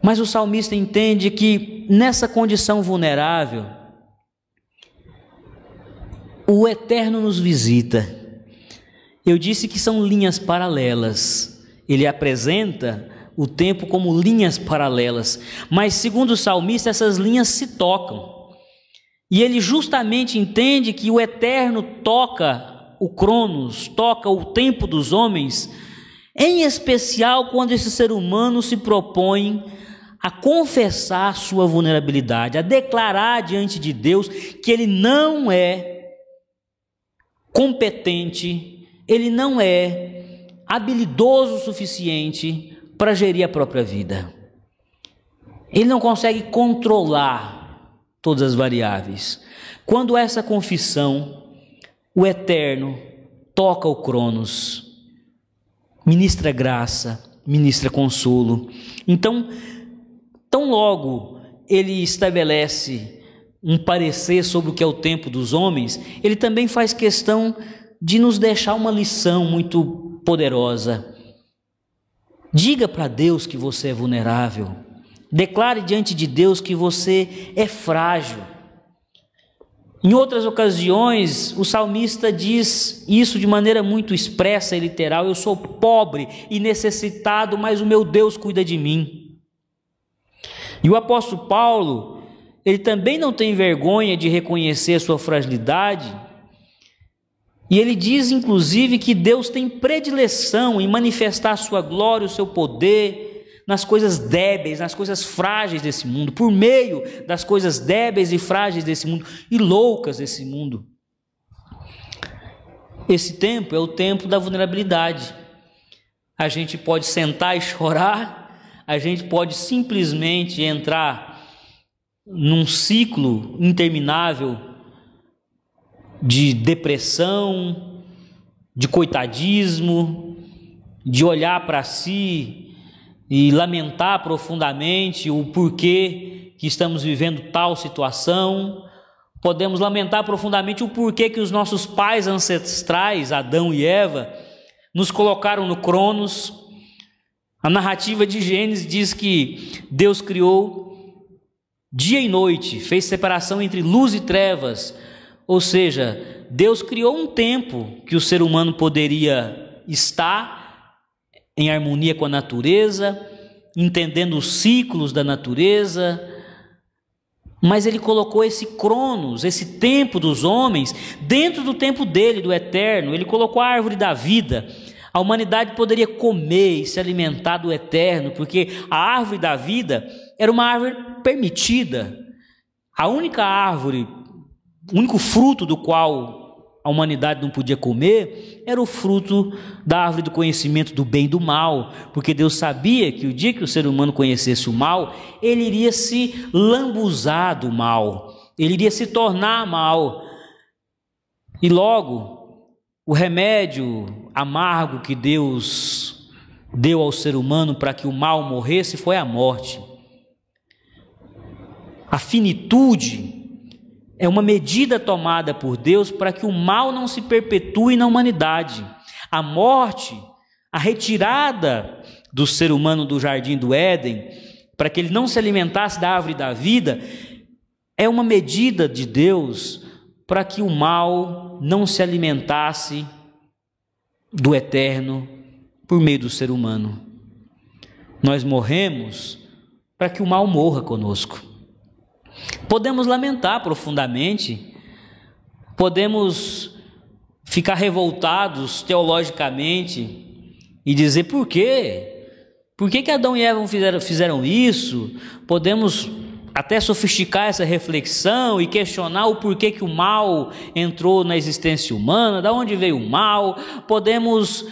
A: Mas o salmista entende que nessa condição vulnerável, o Eterno nos visita. Eu disse que são linhas paralelas. Ele apresenta o tempo como linhas paralelas, mas segundo o salmista, essas linhas se tocam. E ele justamente entende que o Eterno toca o Cronos, toca o tempo dos homens, em especial quando esse ser humano se propõe a confessar sua vulnerabilidade, a declarar diante de Deus que ele não é competente, ele não é habilidoso o suficiente para gerir a própria vida. Ele não consegue controlar todas as variáveis. Quando essa confissão, o Eterno toca o Cronos, ministra graça, ministra consolo. Então, tão logo ele estabelece um parecer sobre o que é o tempo dos homens, ele também faz questão de nos deixar uma lição muito poderosa. Diga para Deus que você é vulnerável. Declare diante de Deus que você é frágil. Em outras ocasiões, o salmista diz isso de maneira muito expressa e literal: eu sou pobre e necessitado, mas o meu Deus cuida de mim. E o apóstolo Paulo, ele também não tem vergonha de reconhecer a sua fragilidade. E ele diz, inclusive, que Deus tem predileção em manifestar a sua glória, o seu poder, nas coisas débeis, nas coisas frágeis desse mundo, por meio das coisas débeis e frágeis desse mundo, e loucas desse mundo. Esse tempo é o tempo da vulnerabilidade. A gente pode sentar e chorar, a gente pode simplesmente entrar num ciclo interminável de depressão, de coitadismo, de olhar para si e lamentar profundamente o porquê que estamos vivendo tal situação, Podemos lamentar profundamente o porquê que os nossos pais ancestrais, Adão e Eva, nos colocaram no Cronos. A narrativa de Gênesis diz que Deus criou dia e noite, fez separação entre luz e trevas, ou seja, Deus criou um tempo que o ser humano poderia estar em harmonia com a natureza, entendendo os ciclos da natureza, mas Ele colocou esse Cronos, esse tempo dos homens, dentro do tempo dele, do eterno. Ele colocou a árvore da vida. A humanidade poderia comer e se alimentar do eterno, porque a árvore da vida era uma árvore permitida. A única árvore, o único fruto do qual a humanidade não podia comer era o fruto da árvore do conhecimento do bem e do mal, porque Deus sabia que o dia que o ser humano conhecesse o mal, ele iria se lambuzar do mal, ele iria se tornar mal. E logo, o remédio amargo que Deus deu ao ser humano para que o mal morresse foi a morte. A finitude é uma medida tomada por Deus para que o mal não se perpetue na humanidade. A morte, a retirada do ser humano do jardim do Éden, para que ele não se alimentasse da árvore da vida, é uma medida de Deus para que o mal não se alimentasse do eterno por meio do ser humano. Nós morremos para que o mal morra conosco. Podemos lamentar profundamente, podemos ficar revoltados teologicamente e dizer por quê? Por que Adão e Eva fizeram isso? Podemos até sofisticar essa reflexão e questionar o porquê que o mal entrou na existência humana, de onde veio o mal. Podemos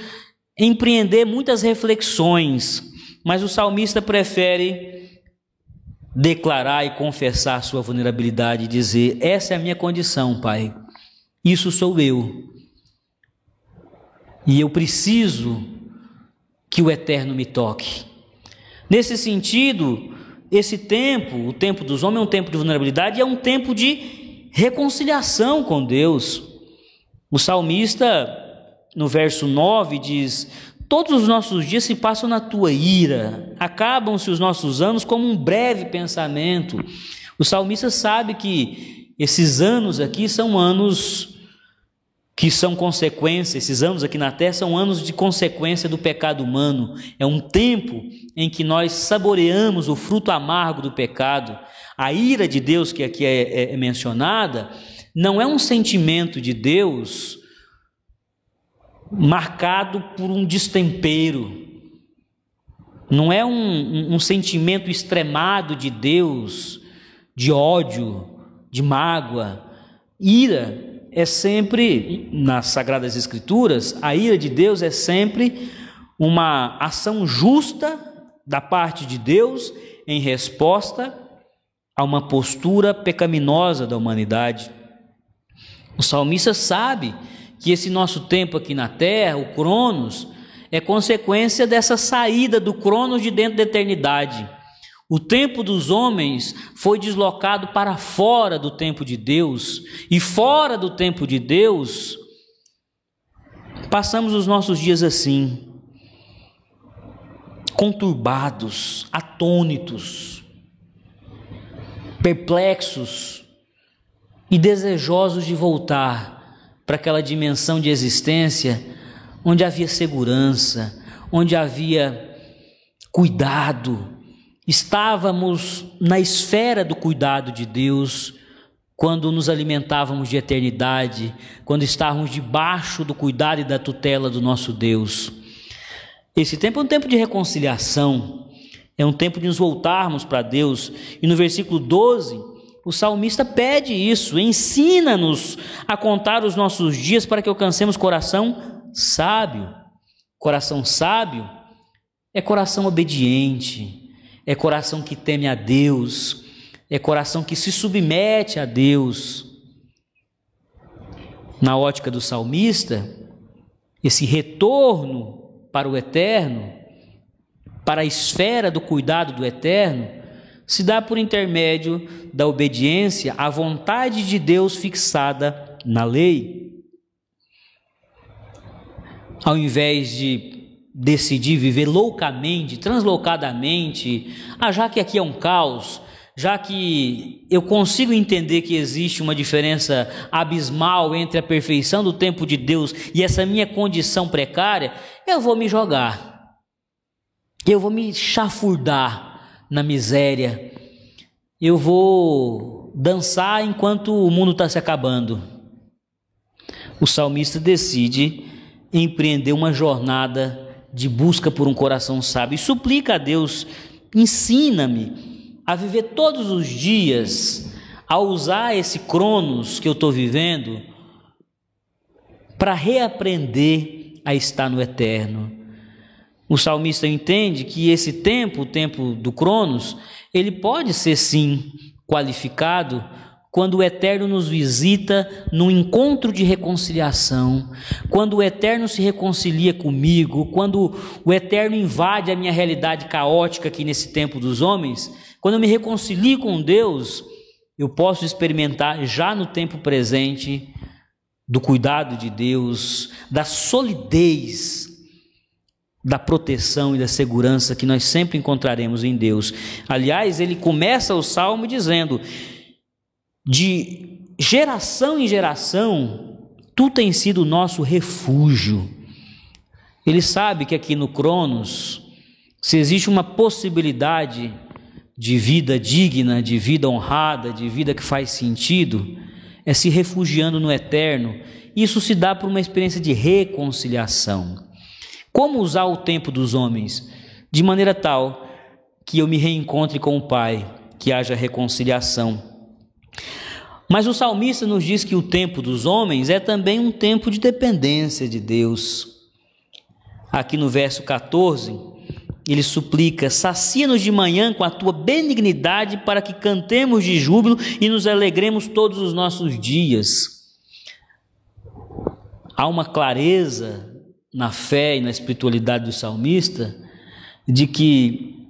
A: empreender muitas reflexões, mas o salmista prefere declarar e confessar sua vulnerabilidade e dizer: essa é a minha condição, Pai, isso sou eu, e eu preciso que o eterno me toque. Nesse sentido, esse tempo, o tempo dos homens, é um tempo de vulnerabilidade, é um tempo de reconciliação com Deus. O salmista, no verso 9, diz: todos os nossos dias se passam na tua ira, acabam-se os nossos anos como um breve pensamento. O salmista sabe que esses anos aqui são anos que são consequência, esses anos aqui na terra são anos de consequência do pecado humano. É um tempo em que nós saboreamos o fruto amargo do pecado. A ira de Deus que aqui é mencionada não é um sentimento de Deus marcado por um destempero, não é um sentimento extremado de Deus, de ódio, de mágoa. Ira é sempre, nas Sagradas Escrituras, a ira de Deus é sempre uma ação justa da parte de Deus em resposta a uma postura pecaminosa da humanidade. O salmista sabe que esse nosso tempo aqui na terra, o Cronos, é consequência dessa saída do Cronos de dentro da eternidade. O tempo dos homens foi deslocado para fora do tempo de Deus, e fora do tempo de Deus, passamos os nossos dias assim, conturbados, atônitos, perplexos e desejosos de voltar para aquela dimensão de existência onde havia segurança, onde havia cuidado. Estávamos na esfera do cuidado de Deus quando nos alimentávamos de eternidade, quando estávamos debaixo do cuidado e da tutela do nosso Deus. Esse tempo é um tempo de reconciliação, é um tempo de nos voltarmos para Deus. E no versículo 12, o salmista pede isso: ensina-nos a contar os nossos dias para que alcancemos coração sábio. Coração sábio é coração obediente, é coração que teme a Deus, é coração que se submete a Deus. Na ótica do salmista, esse retorno para o eterno, para a esfera do cuidado do eterno, se dá por intermédio da obediência à vontade de Deus fixada na lei. Ao invés de decidir viver loucamente, translocadamente, já que aqui é um caos, já que eu consigo entender que existe uma diferença abismal entre a perfeição do tempo de Deus e essa minha condição precária, eu vou me jogar, eu vou me chafurdar na miséria, eu vou dançar enquanto o mundo está se acabando. O salmista decide empreender uma jornada de busca por um coração sábio e suplica a Deus: ensina-me a viver todos os dias, a usar esse cronos que eu estou vivendo para reaprender a estar no eterno. O salmista entende que esse tempo, o tempo do cronos, ele pode ser sim qualificado quando o Eterno nos visita num encontro de reconciliação, quando o Eterno se reconcilia comigo, quando o Eterno invade a minha realidade caótica aqui nesse tempo dos homens, quando eu me reconcilio com Deus, eu posso experimentar já no tempo presente do cuidado de Deus, da solidez, da proteção e da segurança que nós sempre encontraremos em Deus. Aliás, ele começa o salmo dizendo: de geração em geração, tu tens sido o nosso refúgio. Ele sabe que aqui no Cronos, se existe uma possibilidade de vida digna, de vida honrada, de vida que faz sentido, é se refugiando no eterno. Isso se dá por uma experiência de reconciliação. Como usar o tempo dos homens? De maneira tal que eu me reencontre com o Pai, que haja reconciliação. Mas o salmista nos diz que o tempo dos homens é também um tempo de dependência de Deus. Aqui no verso 14, ele suplica: sacia-nos de manhã com a tua benignidade, para que cantemos de júbilo e nos alegremos todos os nossos dias. Há uma clareza na fé e na espiritualidade do salmista de que,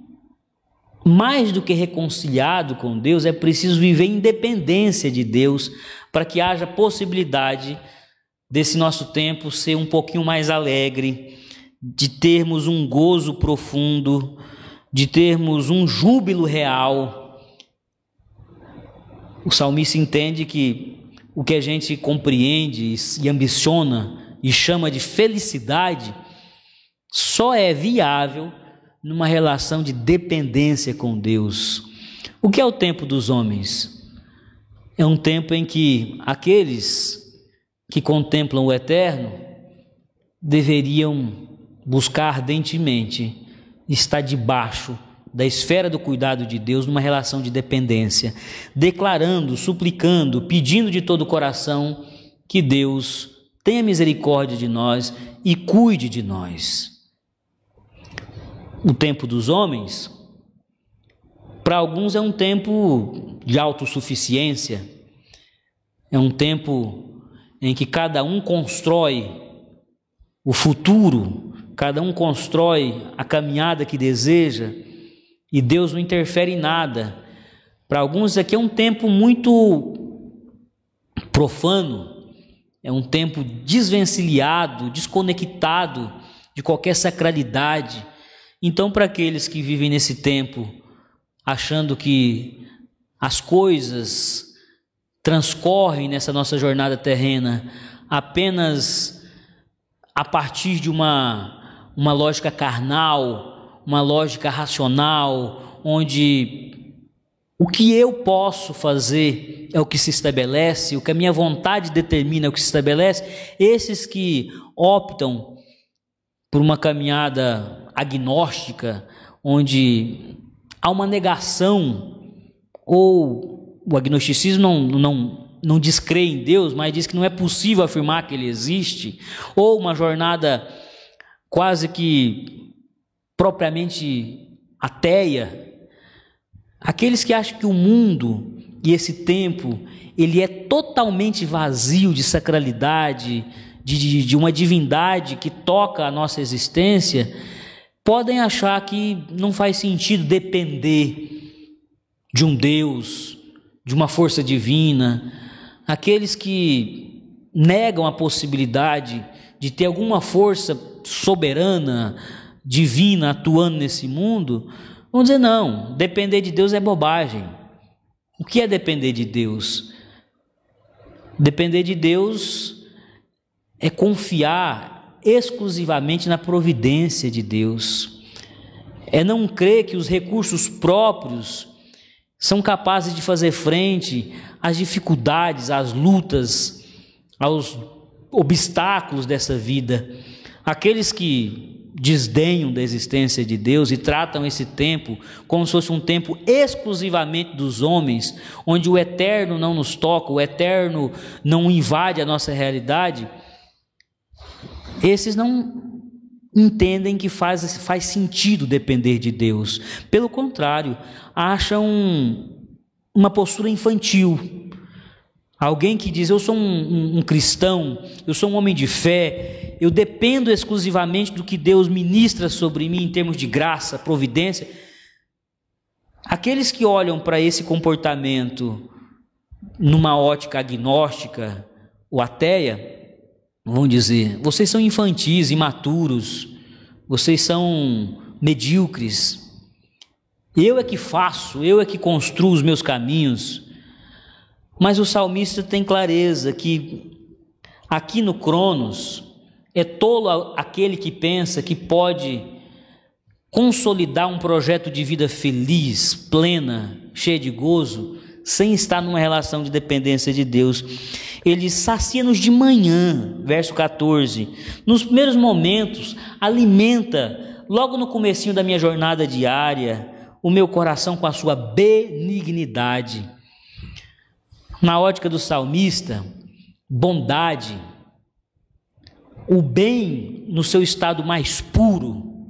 A: mais do que reconciliado com Deus, é preciso viver em dependência de Deus para que haja possibilidade desse nosso tempo ser um pouquinho mais alegre, de termos um gozo profundo, de termos um júbilo real. O salmista entende que o que a gente compreende e ambiciona e chama de felicidade só é viável numa relação de dependência com Deus. O que é o tempo dos homens? É um tempo em que aqueles que contemplam o eterno deveriam buscar ardentemente estar debaixo da esfera do cuidado de Deus, numa relação de dependência, declarando, suplicando, pedindo de todo o coração que Deus tenha misericórdia de nós e cuide de nós. O tempo dos homens, para alguns, é um tempo de autossuficiência, é um tempo em que cada um constrói o futuro, cada um constrói a caminhada que deseja e Deus não interfere em nada. Para alguns aqui é um tempo muito profano, é um tempo desvencilhado, desconectado de qualquer sacralidade. Então, para aqueles que vivem nesse tempo, achando que as coisas transcorrem nessa nossa jornada terrena apenas a partir de uma lógica carnal, uma lógica racional, onde o que eu posso fazer é o que se estabelece, o que a minha vontade determina é o que se estabelece, esses que optam por uma caminhada agnóstica, onde há uma negação, ou o agnosticismo não descrê em Deus, mas diz que não é possível afirmar que Ele existe, ou uma jornada quase que propriamente ateia. Aqueles que acham que o mundo e esse tempo, ele é totalmente vazio de sacralidade, de uma divindade que toca a nossa existência, podem achar que não faz sentido depender de um Deus, de uma força divina, aqueles que negam a possibilidade de ter alguma força soberana, divina atuando nesse mundo, vão dizer: não, depender de Deus é bobagem. O que é depender de Deus? Depender de Deus é confiar exclusivamente na providência de Deus, é não crer que os recursos próprios são capazes de fazer frente às dificuldades, às lutas, aos obstáculos dessa vida. Aqueles que desdenham da existência de Deus e tratam esse tempo como se fosse um tempo exclusivamente dos homens, onde o eterno não nos toca, o eterno não invade a nossa realidade, esses não entendem que faz sentido depender de Deus. Pelo contrário, acham uma postura infantil. Alguém que diz: eu sou um cristão, eu sou um homem de fé, eu dependo exclusivamente do que Deus ministra sobre mim em termos de graça, providência. Aqueles que olham para esse comportamento numa ótica agnóstica ou ateia, vão dizer: vocês são infantis, imaturos, vocês são medíocres, eu é que faço, eu é que construo os meus caminhos. Mas o salmista tem clareza que aqui no Cronos é tolo aquele que pensa que pode consolidar um projeto de vida feliz, plena, cheia de gozo, sem estar numa relação de dependência de Deus. Ele sacia-nos de manhã, verso 14, nos primeiros momentos, alimenta, logo no comecinho da minha jornada diária, o meu coração com a sua benignidade. Na ótica do salmista, bondade, o bem no seu estado mais puro,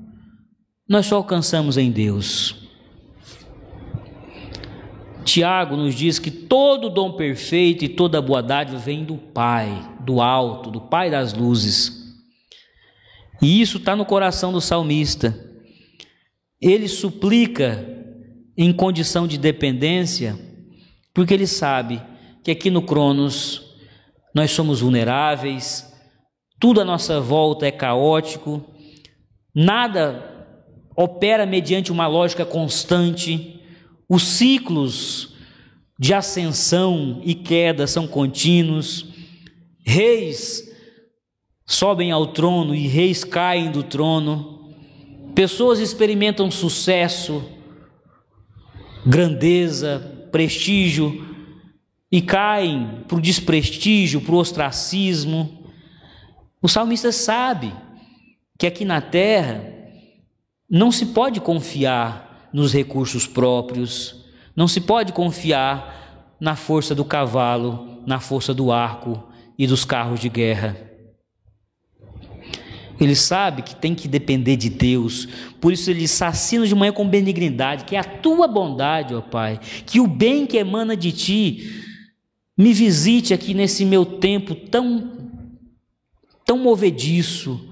A: nós só alcançamos em Deus. Tiago nos diz que todo dom perfeito e toda boa dádiva vem do Pai, do alto, do Pai das luzes. E isso está no coração do salmista. Ele suplica em condição de dependência, porque ele sabe que aqui no Cronos nós somos vulneráveis, tudo à nossa volta é caótico, nada opera mediante uma lógica constante, os ciclos de ascensão e queda são contínuos, reis sobem ao trono e reis caem do trono, pessoas experimentam sucesso, grandeza, prestígio e caem para o desprestígio, para o ostracismo. O salmista sabe que aqui na terra não se pode confiar nos recursos próprios, não se pode confiar na força do cavalo, na força do arco e dos carros de guerra. Ele sabe que tem que depender de Deus, por isso ele sacia de manhã com benignidade, que é a tua bondade, ó Pai, que o bem que emana de ti me visite aqui nesse meu tempo tão movediço,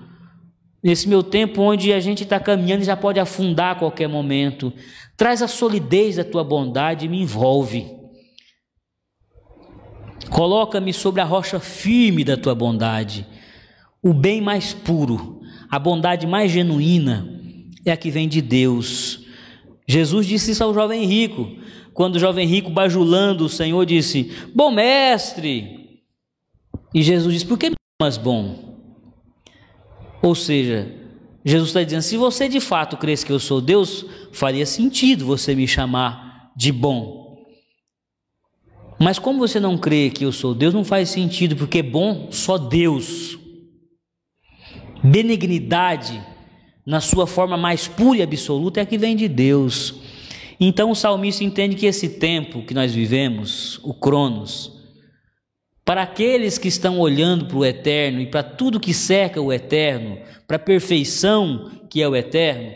A: nesse meu tempo onde a gente está caminhando e já pode afundar a qualquer momento. Traz a solidez da tua bondade e me envolve. Coloca-me sobre a rocha firme da tua bondade. O bem mais puro, a bondade mais genuína é a que vem de Deus. Jesus disse isso ao jovem rico, quando o jovem rico, bajulando o Senhor, disse: bom mestre. E Jesus disse: por que me chamas bom? Ou seja, Jesus está dizendo: se você de fato cresce que eu sou Deus, faria sentido você me chamar de bom. Mas como você não crê que eu sou Deus, não faz sentido, porque bom só Deus. Benignidade, na sua forma mais pura e absoluta, é a que vem de Deus. Então o salmista entende que esse tempo que nós vivemos, o Cronos, para aqueles que estão olhando para o eterno e para tudo que cerca o eterno, para a perfeição que é o eterno,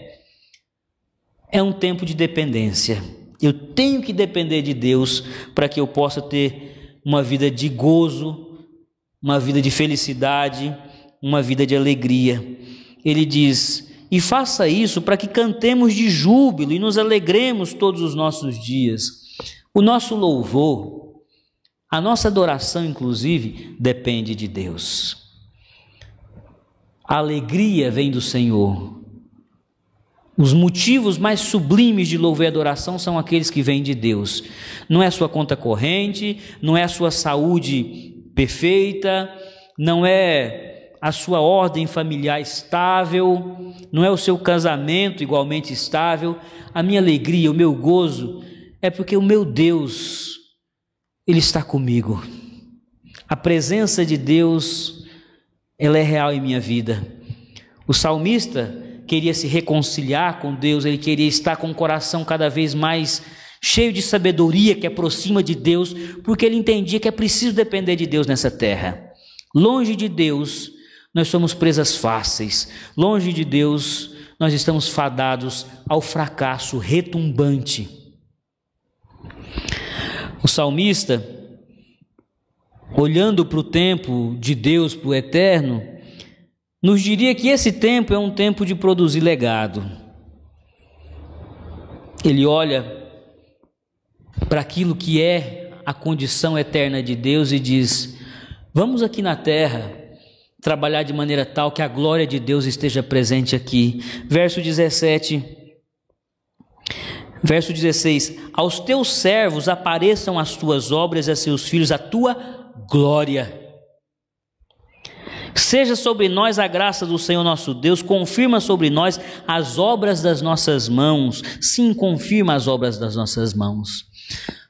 A: é um tempo de dependência. Eu tenho que depender de Deus para que eu possa ter uma vida de gozo, uma vida de felicidade, uma vida de alegria. Ele diz: e faça isso para que cantemos de júbilo e nos alegremos todos os nossos dias. O nosso louvor, a nossa adoração, inclusive, depende de Deus. A alegria vem do Senhor. Os motivos mais sublimes de louvor e adoração são aqueles que vêm de Deus. Não é a sua conta corrente, não é a sua saúde perfeita, não é a sua ordem familiar estável, não é o seu casamento igualmente estável. A minha alegria, o meu gozo é porque o meu Deus, Ele está comigo. A presença de Deus, ela é real em minha vida. O salmista queria se reconciliar com Deus, ele queria estar com o coração cada vez mais cheio de sabedoria que aproxima de Deus, porque ele entendia que é preciso depender de Deus nessa terra. Longe de Deus, nós somos presas fáceis. Longe de Deus, nós estamos fadados ao fracasso retumbante. O salmista, olhando para o tempo de Deus, para o eterno, nos diria que esse tempo é um tempo de produzir legado. Ele olha para aquilo que é a condição eterna de Deus e diz: vamos aqui na terra trabalhar de maneira tal que a glória de Deus esteja presente aqui. Verso 17, verso 16: aos teus servos apareçam as tuas obras e a seus filhos a tua glória. Seja sobre nós a graça do Senhor nosso Deus, confirma sobre nós as obras das nossas mãos. Sim, confirma as obras das nossas mãos.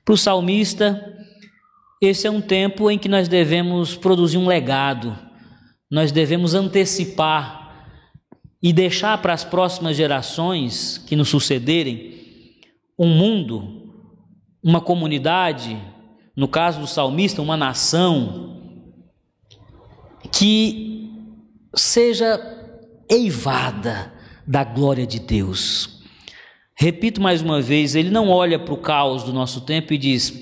A: Para o salmista, esse é um tempo em que nós devemos produzir um legado, nós devemos antecipar e deixar para as próximas gerações que nos sucederem um mundo, uma comunidade, no caso do salmista, uma nação, que seja eivada da glória de Deus. Repito mais uma vez, ele não olha para o caos do nosso tempo e diz: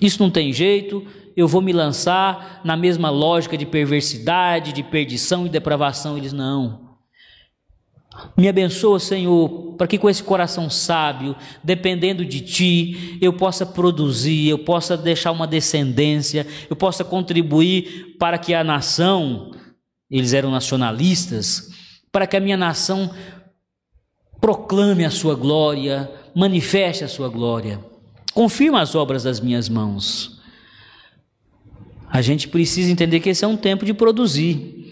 A: isso não tem jeito, eu vou me lançar na mesma lógica de perversidade, de perdição e depravação. Ele diz: não, me abençoa, Senhor, para que com esse coração sábio, dependendo de Ti, eu possa produzir, eu possa deixar uma descendência, eu possa contribuir para que a nação, eles eram nacionalistas, para que a minha nação proclame a Sua glória, manifeste a Sua glória. Confirma as obras das minhas mãos. A gente precisa entender que esse é um tempo de produzir.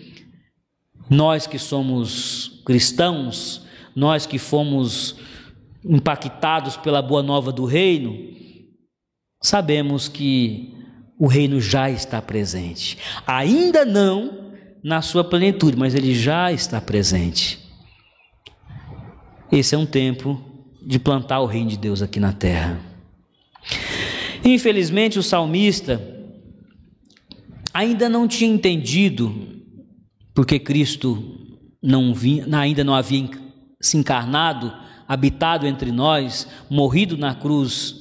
A: Nós que somos cristãos, nós que fomos impactados pela boa nova do reino, sabemos que o reino já está presente. Ainda não na sua plenitude, mas ele já está presente. Esse é um tempo de plantar o reino de Deus aqui na terra. Infelizmente, o salmista ainda não tinha entendido, porque Cristo ainda não havia se encarnado, habitado entre nós, morrido na cruz,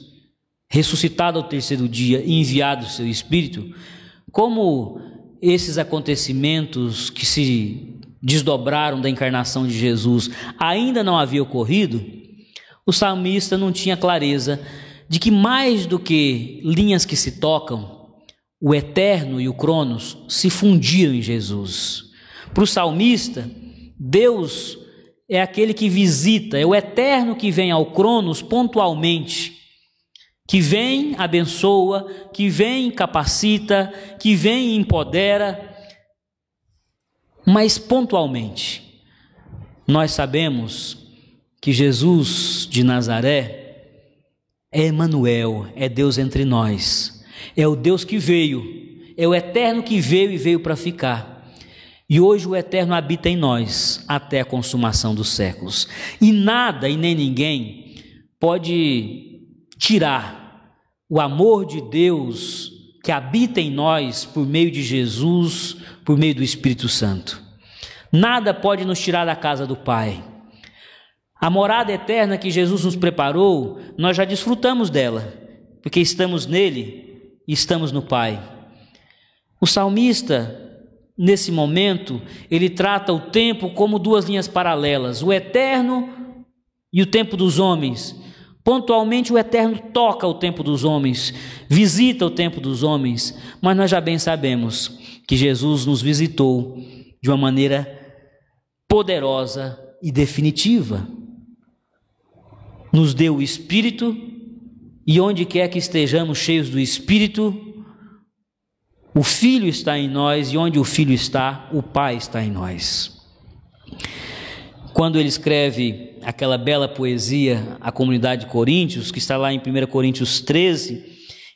A: ressuscitado ao terceiro dia e enviado o seu Espírito, como esses acontecimentos que se desdobraram da encarnação de Jesus ainda não havia ocorrido, o salmista não tinha clareza de que mais do que linhas que se tocam, o eterno e o cronos se fundiram em Jesus. Para o salmista, Deus é aquele que visita, é o eterno que vem ao cronos pontualmente, que vem, abençoa, que vem, capacita, que vem e empodera, mas pontualmente. Nós sabemos que Jesus de Nazaré é Emanuel, é Deus entre nós, é o Deus que veio, é o eterno que veio e veio para ficar. E hoje o eterno habita em nós até a consumação dos séculos. E nada e nem ninguém pode tirar o amor de Deus que habita em nós por meio de Jesus, por meio do Espírito Santo. Nada pode nos tirar da casa do Pai. A morada eterna que Jesus nos preparou, nós já desfrutamos dela, porque estamos nele e estamos no Pai. O salmista, nesse momento, ele trata o tempo como duas linhas paralelas, o eterno e o tempo dos homens. Pontualmente o Eterno toca o tempo dos homens, visita o tempo dos homens, mas nós já bem sabemos que Jesus nos visitou de uma maneira poderosa e definitiva. Nos deu o Espírito, e onde quer que estejamos cheios do Espírito, o Filho está em nós, e onde o Filho está, o Pai está em nós. Quando ele escreve aquela bela poesia à comunidade de Coríntios, que está lá em 1 Coríntios 13,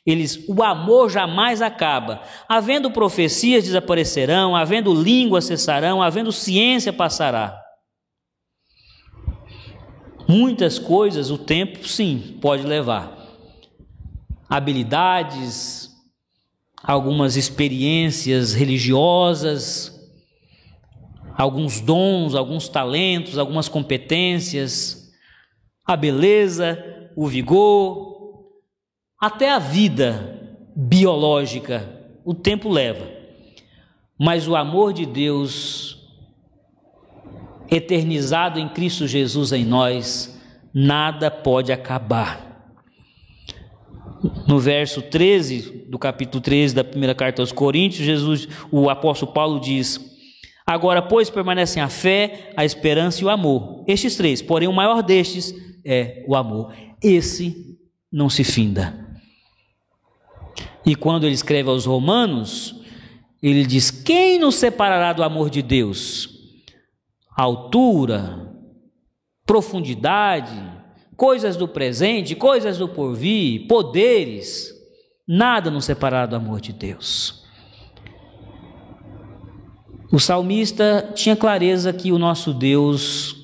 A: eles: o amor jamais acaba. Havendo profecias desaparecerão, havendo línguas cessarão, havendo ciência passará. Muitas coisas o tempo, sim, pode levar. Habilidades, algumas experiências religiosas, alguns dons, alguns talentos, algumas competências, a beleza, o vigor, até a vida biológica, o tempo leva. Mas o amor de Deus, eternizado em Cristo Jesus em nós, nada pode acabar. No verso 13 do capítulo 13 da primeira carta aos Coríntios, o apóstolo Paulo diz: agora, pois, permanecem a fé, a esperança e o amor. Estes três, porém o maior destes é o amor. Esse não se finda. E quando ele escreve aos Romanos, ele diz: quem nos separará do amor de Deus? Altura, profundidade, coisas do presente, coisas do porvir, poderes, nada nos separará do amor de Deus. O salmista tinha clareza que o nosso Deus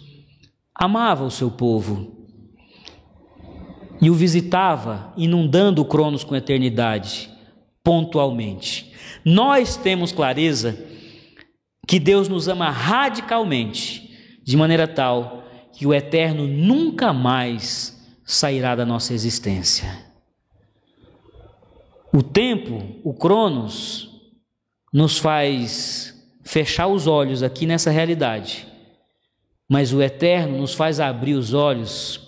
A: amava o seu povo e o visitava, inundando o Cronos com eternidade, pontualmente. Nós temos clareza que Deus nos ama radicalmente, de maneira tal que o Eterno nunca mais sairá da nossa existência. O tempo, o Cronos, nos faz fechar os olhos aqui nessa realidade, mas o Eterno nos faz abrir os olhos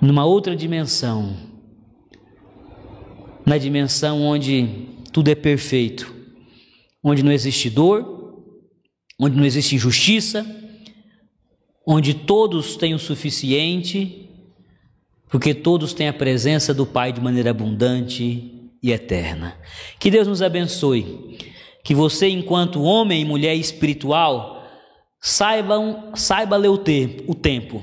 A: numa outra dimensão, na dimensão onde tudo é perfeito, onde não existe dor, onde não existe injustiça, onde todos têm o suficiente, porque todos têm a presença do Pai de maneira abundante e eterna. Que Deus nos abençoe, que você, enquanto homem e mulher espiritual, saiba ler o tempo.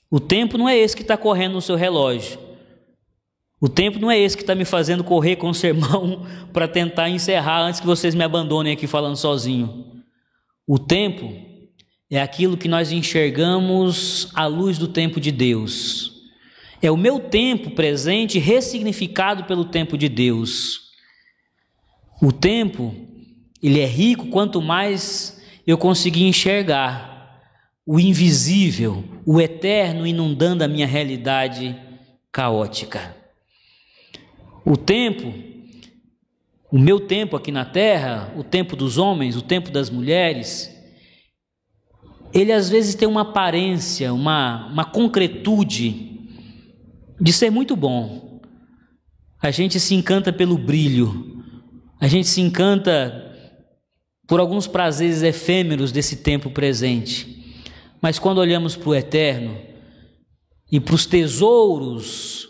A: O tempo não é esse que está correndo no seu relógio. O tempo não é esse que está me fazendo correr com o sermão para tentar encerrar antes que vocês me abandonem aqui falando sozinho. O tempo é aquilo que nós enxergamos à luz do tempo de Deus. É o meu tempo presente ressignificado pelo tempo de Deus. O tempo, ele é rico quanto mais eu conseguir enxergar o invisível, o eterno inundando a minha realidade caótica. O tempo, o meu tempo aqui na terra, o tempo dos homens, o tempo das mulheres, ele às vezes tem uma aparência, uma concretude de ser muito bom. A gente se encanta pelo brilho, a gente se encanta por alguns prazeres efêmeros desse tempo presente. Mas quando olhamos para o eterno e para os tesouros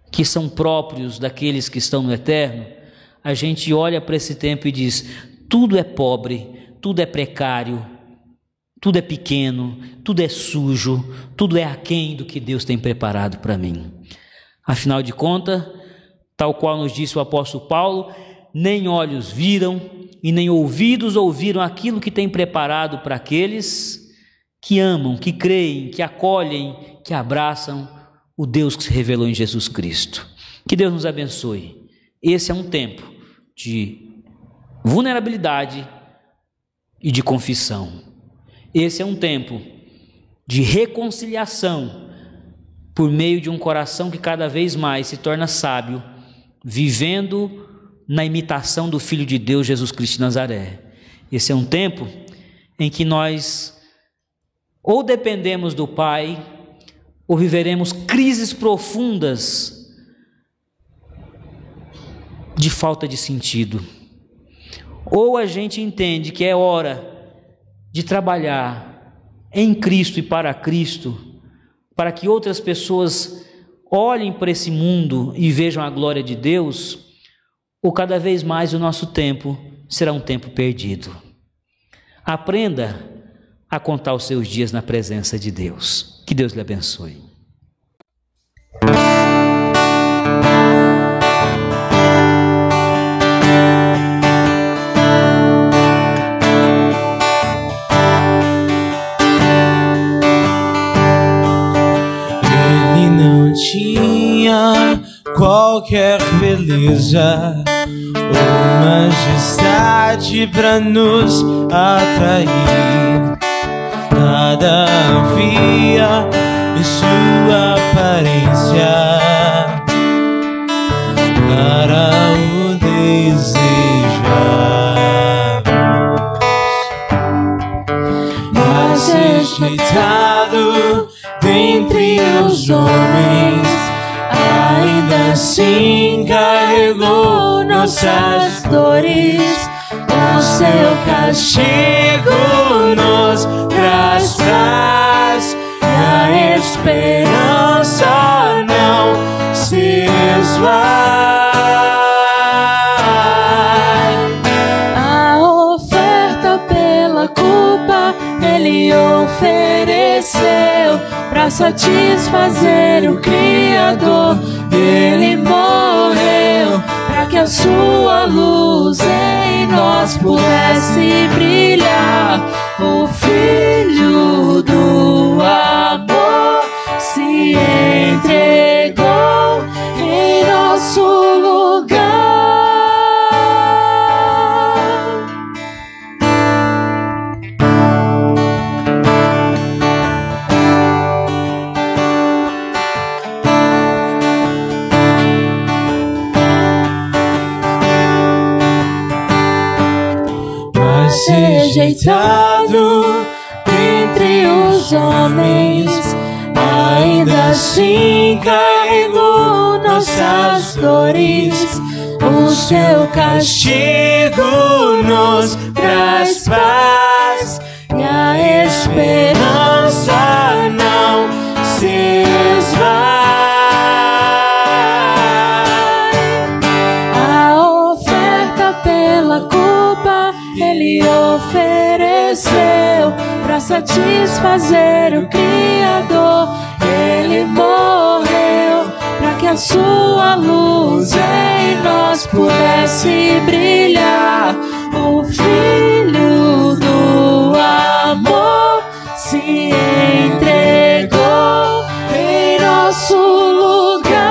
A: que são próprios daqueles que estão no eterno, a gente olha para esse tempo e diz: tudo é pobre, tudo é precário, tudo é pequeno, tudo é sujo, tudo é aquém do que Deus tem preparado para mim. Afinal de contas, tal qual nos disse o apóstolo Paulo, nem olhos viram e nem ouvidos ouviram aquilo que tem preparado para aqueles que amam, que creem, que acolhem, que abraçam o Deus que se revelou em Jesus Cristo. Que Deus nos abençoe. Esse é um tempo de vulnerabilidade e de confissão. Esse é um tempo de reconciliação por meio de um coração que cada vez mais se torna sábio, vivendo na imitação do Filho de Deus, Jesus Cristo de Nazaré. Esse é um tempo em que nós ou dependemos do Pai, ou viveremos crises profundas de falta de sentido. Ou a gente entende que é hora de trabalhar em Cristo e para Cristo, para que outras pessoas olhem para esse mundo e vejam a glória de Deus, ou cada vez mais o nosso tempo será um tempo perdido. Aprenda a contar os seus dias na presença de Deus. Que Deus lhe abençoe.
B: Ele não tinha qualquer beleza ou majestade para nos atrair. Nada havia em sua aparência para o desejarmos. Mas rejeitado dentre os homens, ainda assim carregou nossas dores. O seu castigo nos traz paz, e a esperança não se esvai.
C: A oferta pela culpa ele ofereceu para satisfazer o Criador. Ele morreu para que a sua luz em nós pudesse brilhar. O Filho do amor se entregou em nosso lugar. Rejeitado entre os homens, ainda assim carregou nossas dores. O seu castigo nos traz paz, e a esperança não se esvai. A oferta pela culpa ele ofereceu para satisfazer o Criador. Ele morreu para que a sua luz em nós pudesse brilhar. O Filho do amor se entregou em nosso lugar.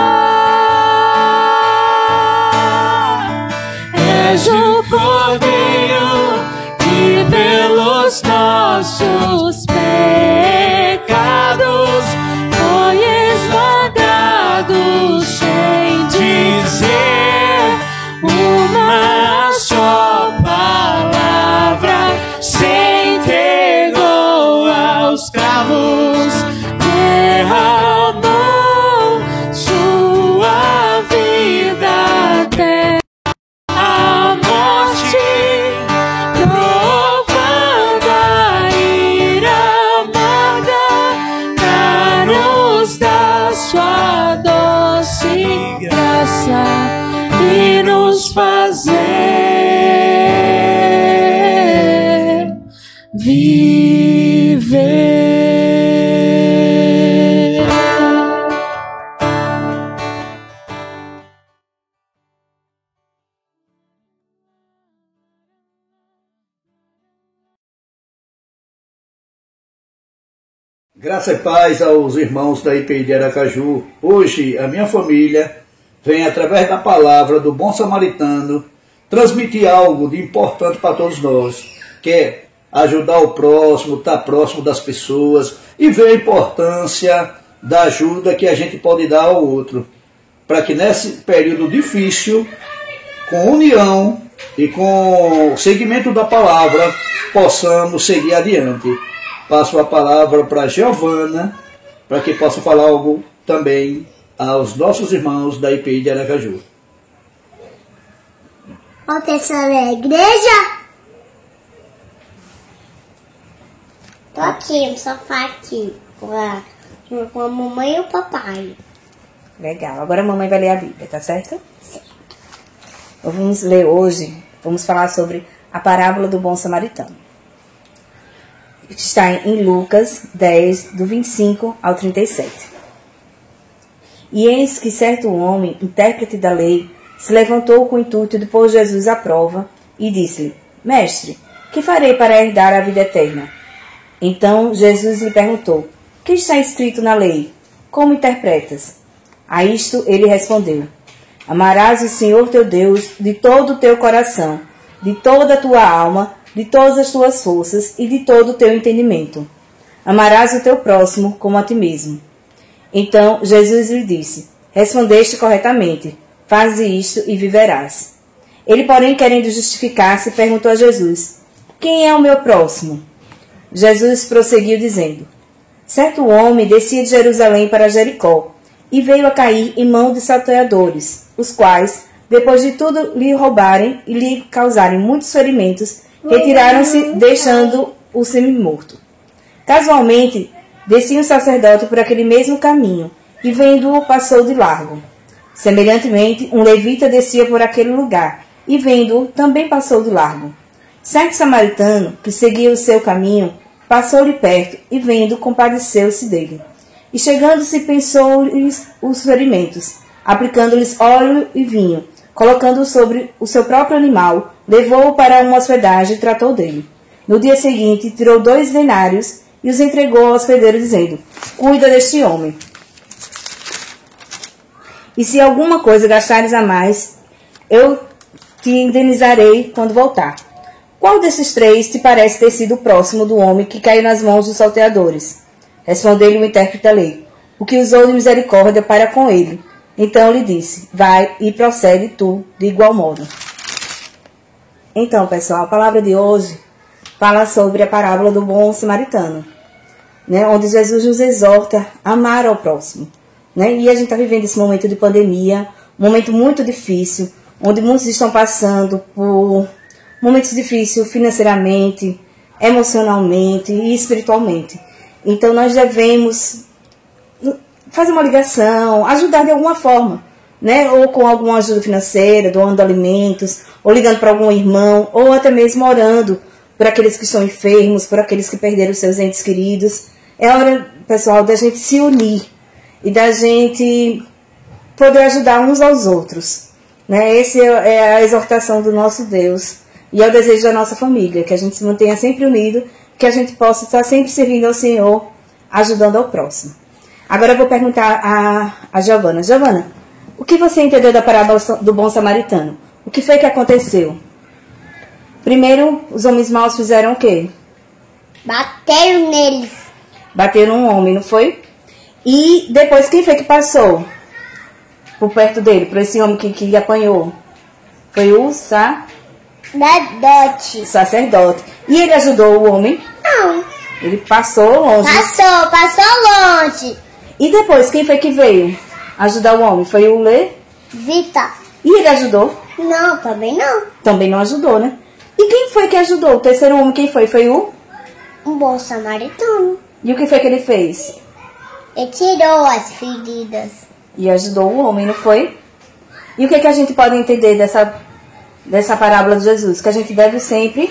C: És o Cordeiro que pelos nossos pecados foi esmagado, sem dizer uma só palavra. Se entregou aos cravos, derramou sua vida até a morte, provando a ira amarga pra nos dar sua doce graça e nos fazer viver.
D: Graça e paz aos irmãos da IPI de Aracaju. Hoje a minha família vem, através da palavra do bom samaritano, transmitir algo de importante para todos nós, que é ajudar o próximo, estar próximo das pessoas e ver a importância da ajuda que a gente pode dar ao outro, para que nesse período difícil, com união e com o seguimento da palavra, possamos seguir adiante. Passo a palavra para Giovana, para que possa falar algo também aos nossos irmãos da IPI de Aracaju.
E: Ó, pessoal da igreja. Tô aqui no sofá aqui, com a mamãe e o papai.
F: Legal. Agora a mamãe vai ler a Bíblia, tá certo? Certo. Vamos ler hoje, vamos falar sobre a parábola do bom samaritano. Está em Lucas 10, do 25 ao 37. E eis que certo homem, intérprete da lei, se levantou com o intuito de pôr Jesus à prova e disse-lhe: Mestre, que farei para herdar a vida eterna? Então Jesus lhe perguntou: Que está escrito na lei? Como interpretas? A isto ele respondeu: Amarás o Senhor teu Deus de todo o teu coração, de toda a tua alma, de todas as tuas forças e de todo o teu entendimento. Amarás o teu próximo como a ti mesmo. Então Jesus lhe disse: Respondeste corretamente, faze isto e viverás. Ele, porém, querendo justificar-se, perguntou a Jesus: Quem é o meu próximo? Jesus prosseguiu dizendo: Certo homem descia de Jerusalém para Jericó, e veio a cair em mão de salteadores, os quais, depois de tudo lhe roubarem e lhe causarem muitos ferimentos, retiraram-se, deixando-o semi-morto. Casualmente, descia um sacerdote por aquele mesmo caminho, e vendo-o, passou de largo. Semelhantemente, um levita descia por aquele lugar, e vendo-o, também passou de largo. Certo samaritano, que seguia o seu caminho, passou-lhe perto, e vendo, compadeceu-se dele. E chegando-se, pensou-lhes os ferimentos, aplicando-lhes óleo e vinho, colocando-o sobre o seu próprio animal, levou-o para uma hospedagem e tratou dele. No dia seguinte, tirou 2 denários e os entregou ao hospedeiro, dizendo: Cuida deste homem. E se alguma coisa gastares a mais, eu te indenizarei quando voltar. Qual desses 3 te parece ter sido o próximo do homem que caiu nas mãos dos salteadores? Respondeu-lhe o intérprete da lei: O que usou de misericórdia para com ele. Então lhe disse: Vai e procede tu de igual modo. Então, pessoal, a palavra de hoje fala sobre a parábola do bom samaritano, né, onde Jesus nos exorta a amar ao próximo. Né? E a gente está vivendo esse momento de pandemia, um momento muito difícil, onde muitos estão passando por momentos difíceis financeiramente, emocionalmente e espiritualmente. Então nós devemos fazer uma ligação, ajudar de alguma forma, né? Ou com alguma ajuda financeira, doando alimentos, ou ligando para algum irmão, ou até mesmo orando por aqueles que estão enfermos, por aqueles que perderam seus entes queridos. É hora, pessoal, da gente se unir e da gente poder ajudar uns aos outros, né? Essa é a exortação do nosso Deus e é o desejo da nossa família, que a gente se mantenha sempre unido, que a gente possa estar sempre servindo ao Senhor, ajudando ao próximo. Agora eu vou perguntar a Giovana. Giovana, o que você entendeu da parábola do bom samaritano? O que foi que aconteceu? Primeiro, os homens maus fizeram o quê?
E: Bateram neles.
F: Bateram um homem, não foi? E depois, quem foi que passou por perto dele, por esse homem que apanhou? Foi o sacerdote. E ele ajudou o homem?
E: Não.
F: Ele passou longe.
E: Passou longe.
F: E depois, quem foi que veio ajudar o homem? Foi o
E: Vita.
F: E ele ajudou?
E: Não, também não.
F: Também não ajudou, né? E quem foi que ajudou? O terceiro homem, quem foi? Foi o?
E: Um bom samaritano.
F: E o que foi que ele fez?
E: Ele tirou as feridas.
F: E ajudou o homem, não foi? E o que a gente pode entender dessa parábola de Jesus? Que a gente deve sempre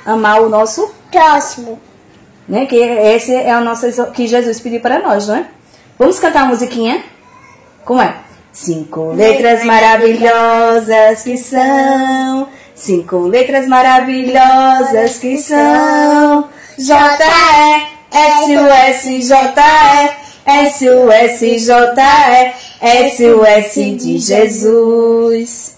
F: amar o nosso
E: próximo.
F: Né? Que esse é o nosso que Jesus pediu para nós, não é? Vamos cantar a musiquinha? Como é? 5 letras maravilhosas que são, 5 letras maravilhosas que são, J-E-S-U-S-J-E-S-U-S-J-E, S-U-S de Jesus.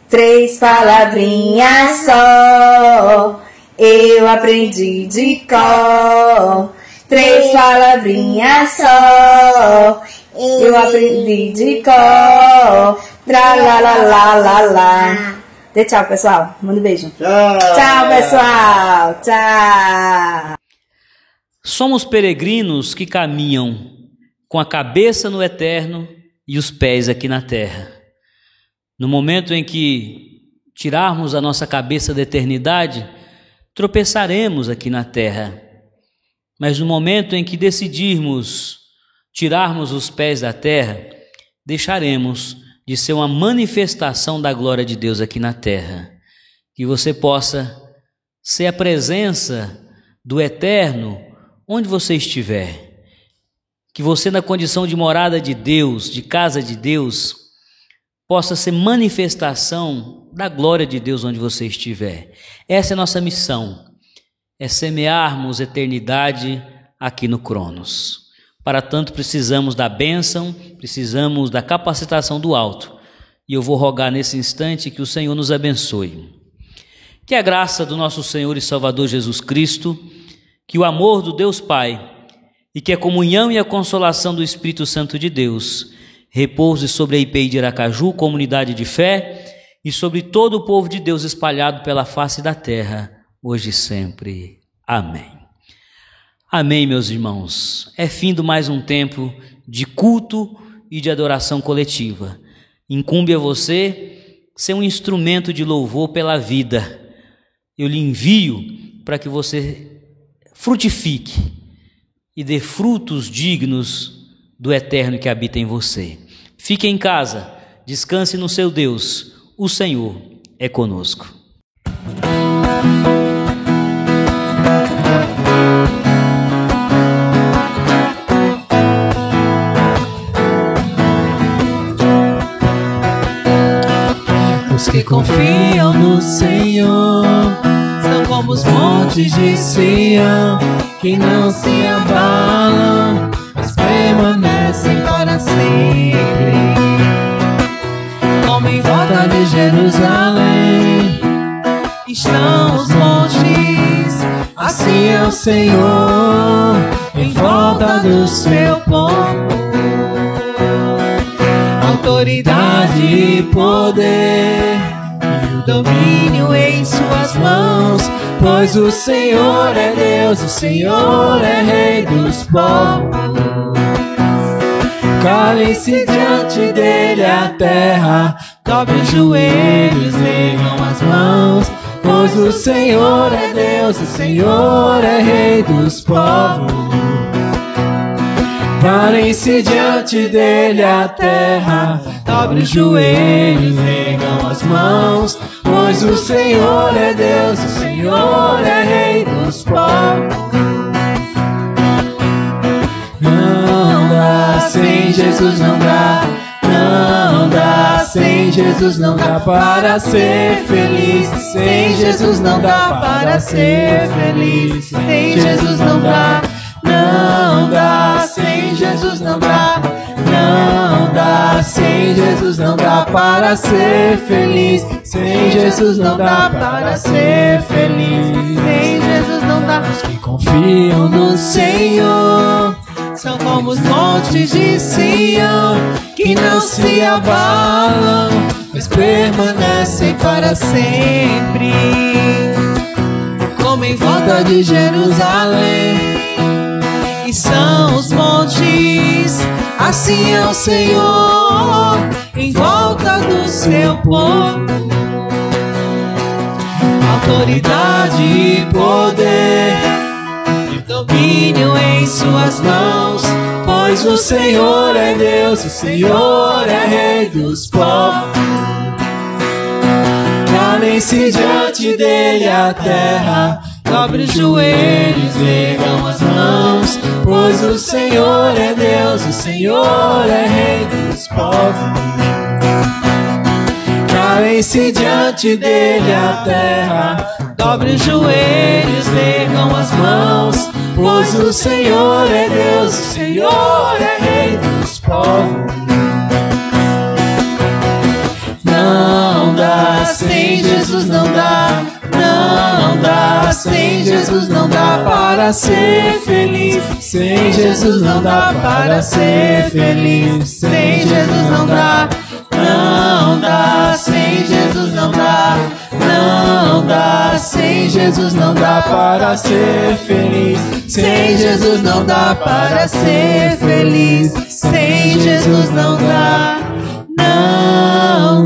F: 3 palavrinhas só, eu aprendi de cor. 3 palavrinhas só, eu aprendi de cor. Tra la la la la la. Dê tchau, pessoal. Manda um beijo.
D: Tchau.
F: Tchau, pessoal. Tchau.
A: Somos peregrinos que caminham com a cabeça no eterno e os pés aqui na terra. No momento em que tirarmos a nossa cabeça da eternidade, tropeçaremos aqui na terra. Mas no momento em que decidirmos tirarmos os pés da terra, deixaremos de ser uma manifestação da glória de Deus aqui na terra. Que você possa ser a presença do eterno onde você estiver. Que você, na condição de morada de Deus, de casa de Deus, possa ser manifestação da glória de Deus onde você estiver. Essa é a nossa missão, é semearmos eternidade aqui no Cronos. Para tanto, precisamos da bênção, precisamos da capacitação do alto. E eu vou rogar nesse instante que o Senhor nos abençoe. Que a graça do nosso Senhor e Salvador Jesus Cristo, que o amor do Deus Pai e que a comunhão e a consolação do Espírito Santo de Deus repouse sobre a IPI de Aracaju, comunidade de fé, e sobre todo o povo de Deus espalhado pela face da terra, hoje e sempre. Amém. Amém, meus irmãos. É findo mais um tempo de culto e de adoração coletiva. Incumbe a você ser um instrumento de louvor pela vida. Eu lhe envio para que você frutifique e dê frutos dignos do eterno que habita em você. Fique em casa, descanse no seu Deus. O Senhor é conosco.
C: Os que confiam no Senhor são como os montes de Sião, que não se abalam, mas permanecem para sempre. Como em volta de Jerusalém estão os montes, assim é o Senhor em volta do seu povo. Autoridade e poder e o domínio em suas mãos, pois o Senhor é Deus, o Senhor é Rei dos povos. Calem-se diante dele a terra, dobre os joelhos, ergam as mãos, pois o Senhor é Deus, o Senhor é Rei dos povos. Calem-se diante dele a terra, dobre os joelhos, ergam as mãos, pois o Senhor é Deus, o Senhor é Rei dos povos. Não dá, sem Jesus não dá, não dá, sem Jesus não dá para ser feliz, sem Jesus não dá para ser feliz, sem Jesus não dá, não dá, sem Jesus não dá, não dá, sem Jesus não dá para ser feliz, sem Jesus não dá para ser feliz, sem Jesus não dá. Os que confiam no Senhor são como os montes de Sião, que não se abalam, mas permanecem para sempre. Como em volta de Jerusalém e são os montes, assim é o Senhor em volta do seu povo. Autoridade e poder e domínio em suas mãos, pois o Senhor é Deus, o Senhor é Rei dos povos. Calem-se diante dele a terra, dobre os joelhos, ergam as mãos, pois o Senhor é Deus, o Senhor é Rei dos povos. Calem-se diante dele a terra, dobre os joelhos, ergam as mãos, pois o Senhor é Deus, o Senhor é Rei dos povos. Não dá, sem Jesus não dá, não dá, sem Jesus não dá para ser feliz, sem Jesus não dá para ser feliz, sem Jesus não dá, não dá, sem Jesus não dá, não Não dá, sem Jesus não dá para ser feliz. Sem Jesus não dá para ser feliz. Sem Jesus não dá, não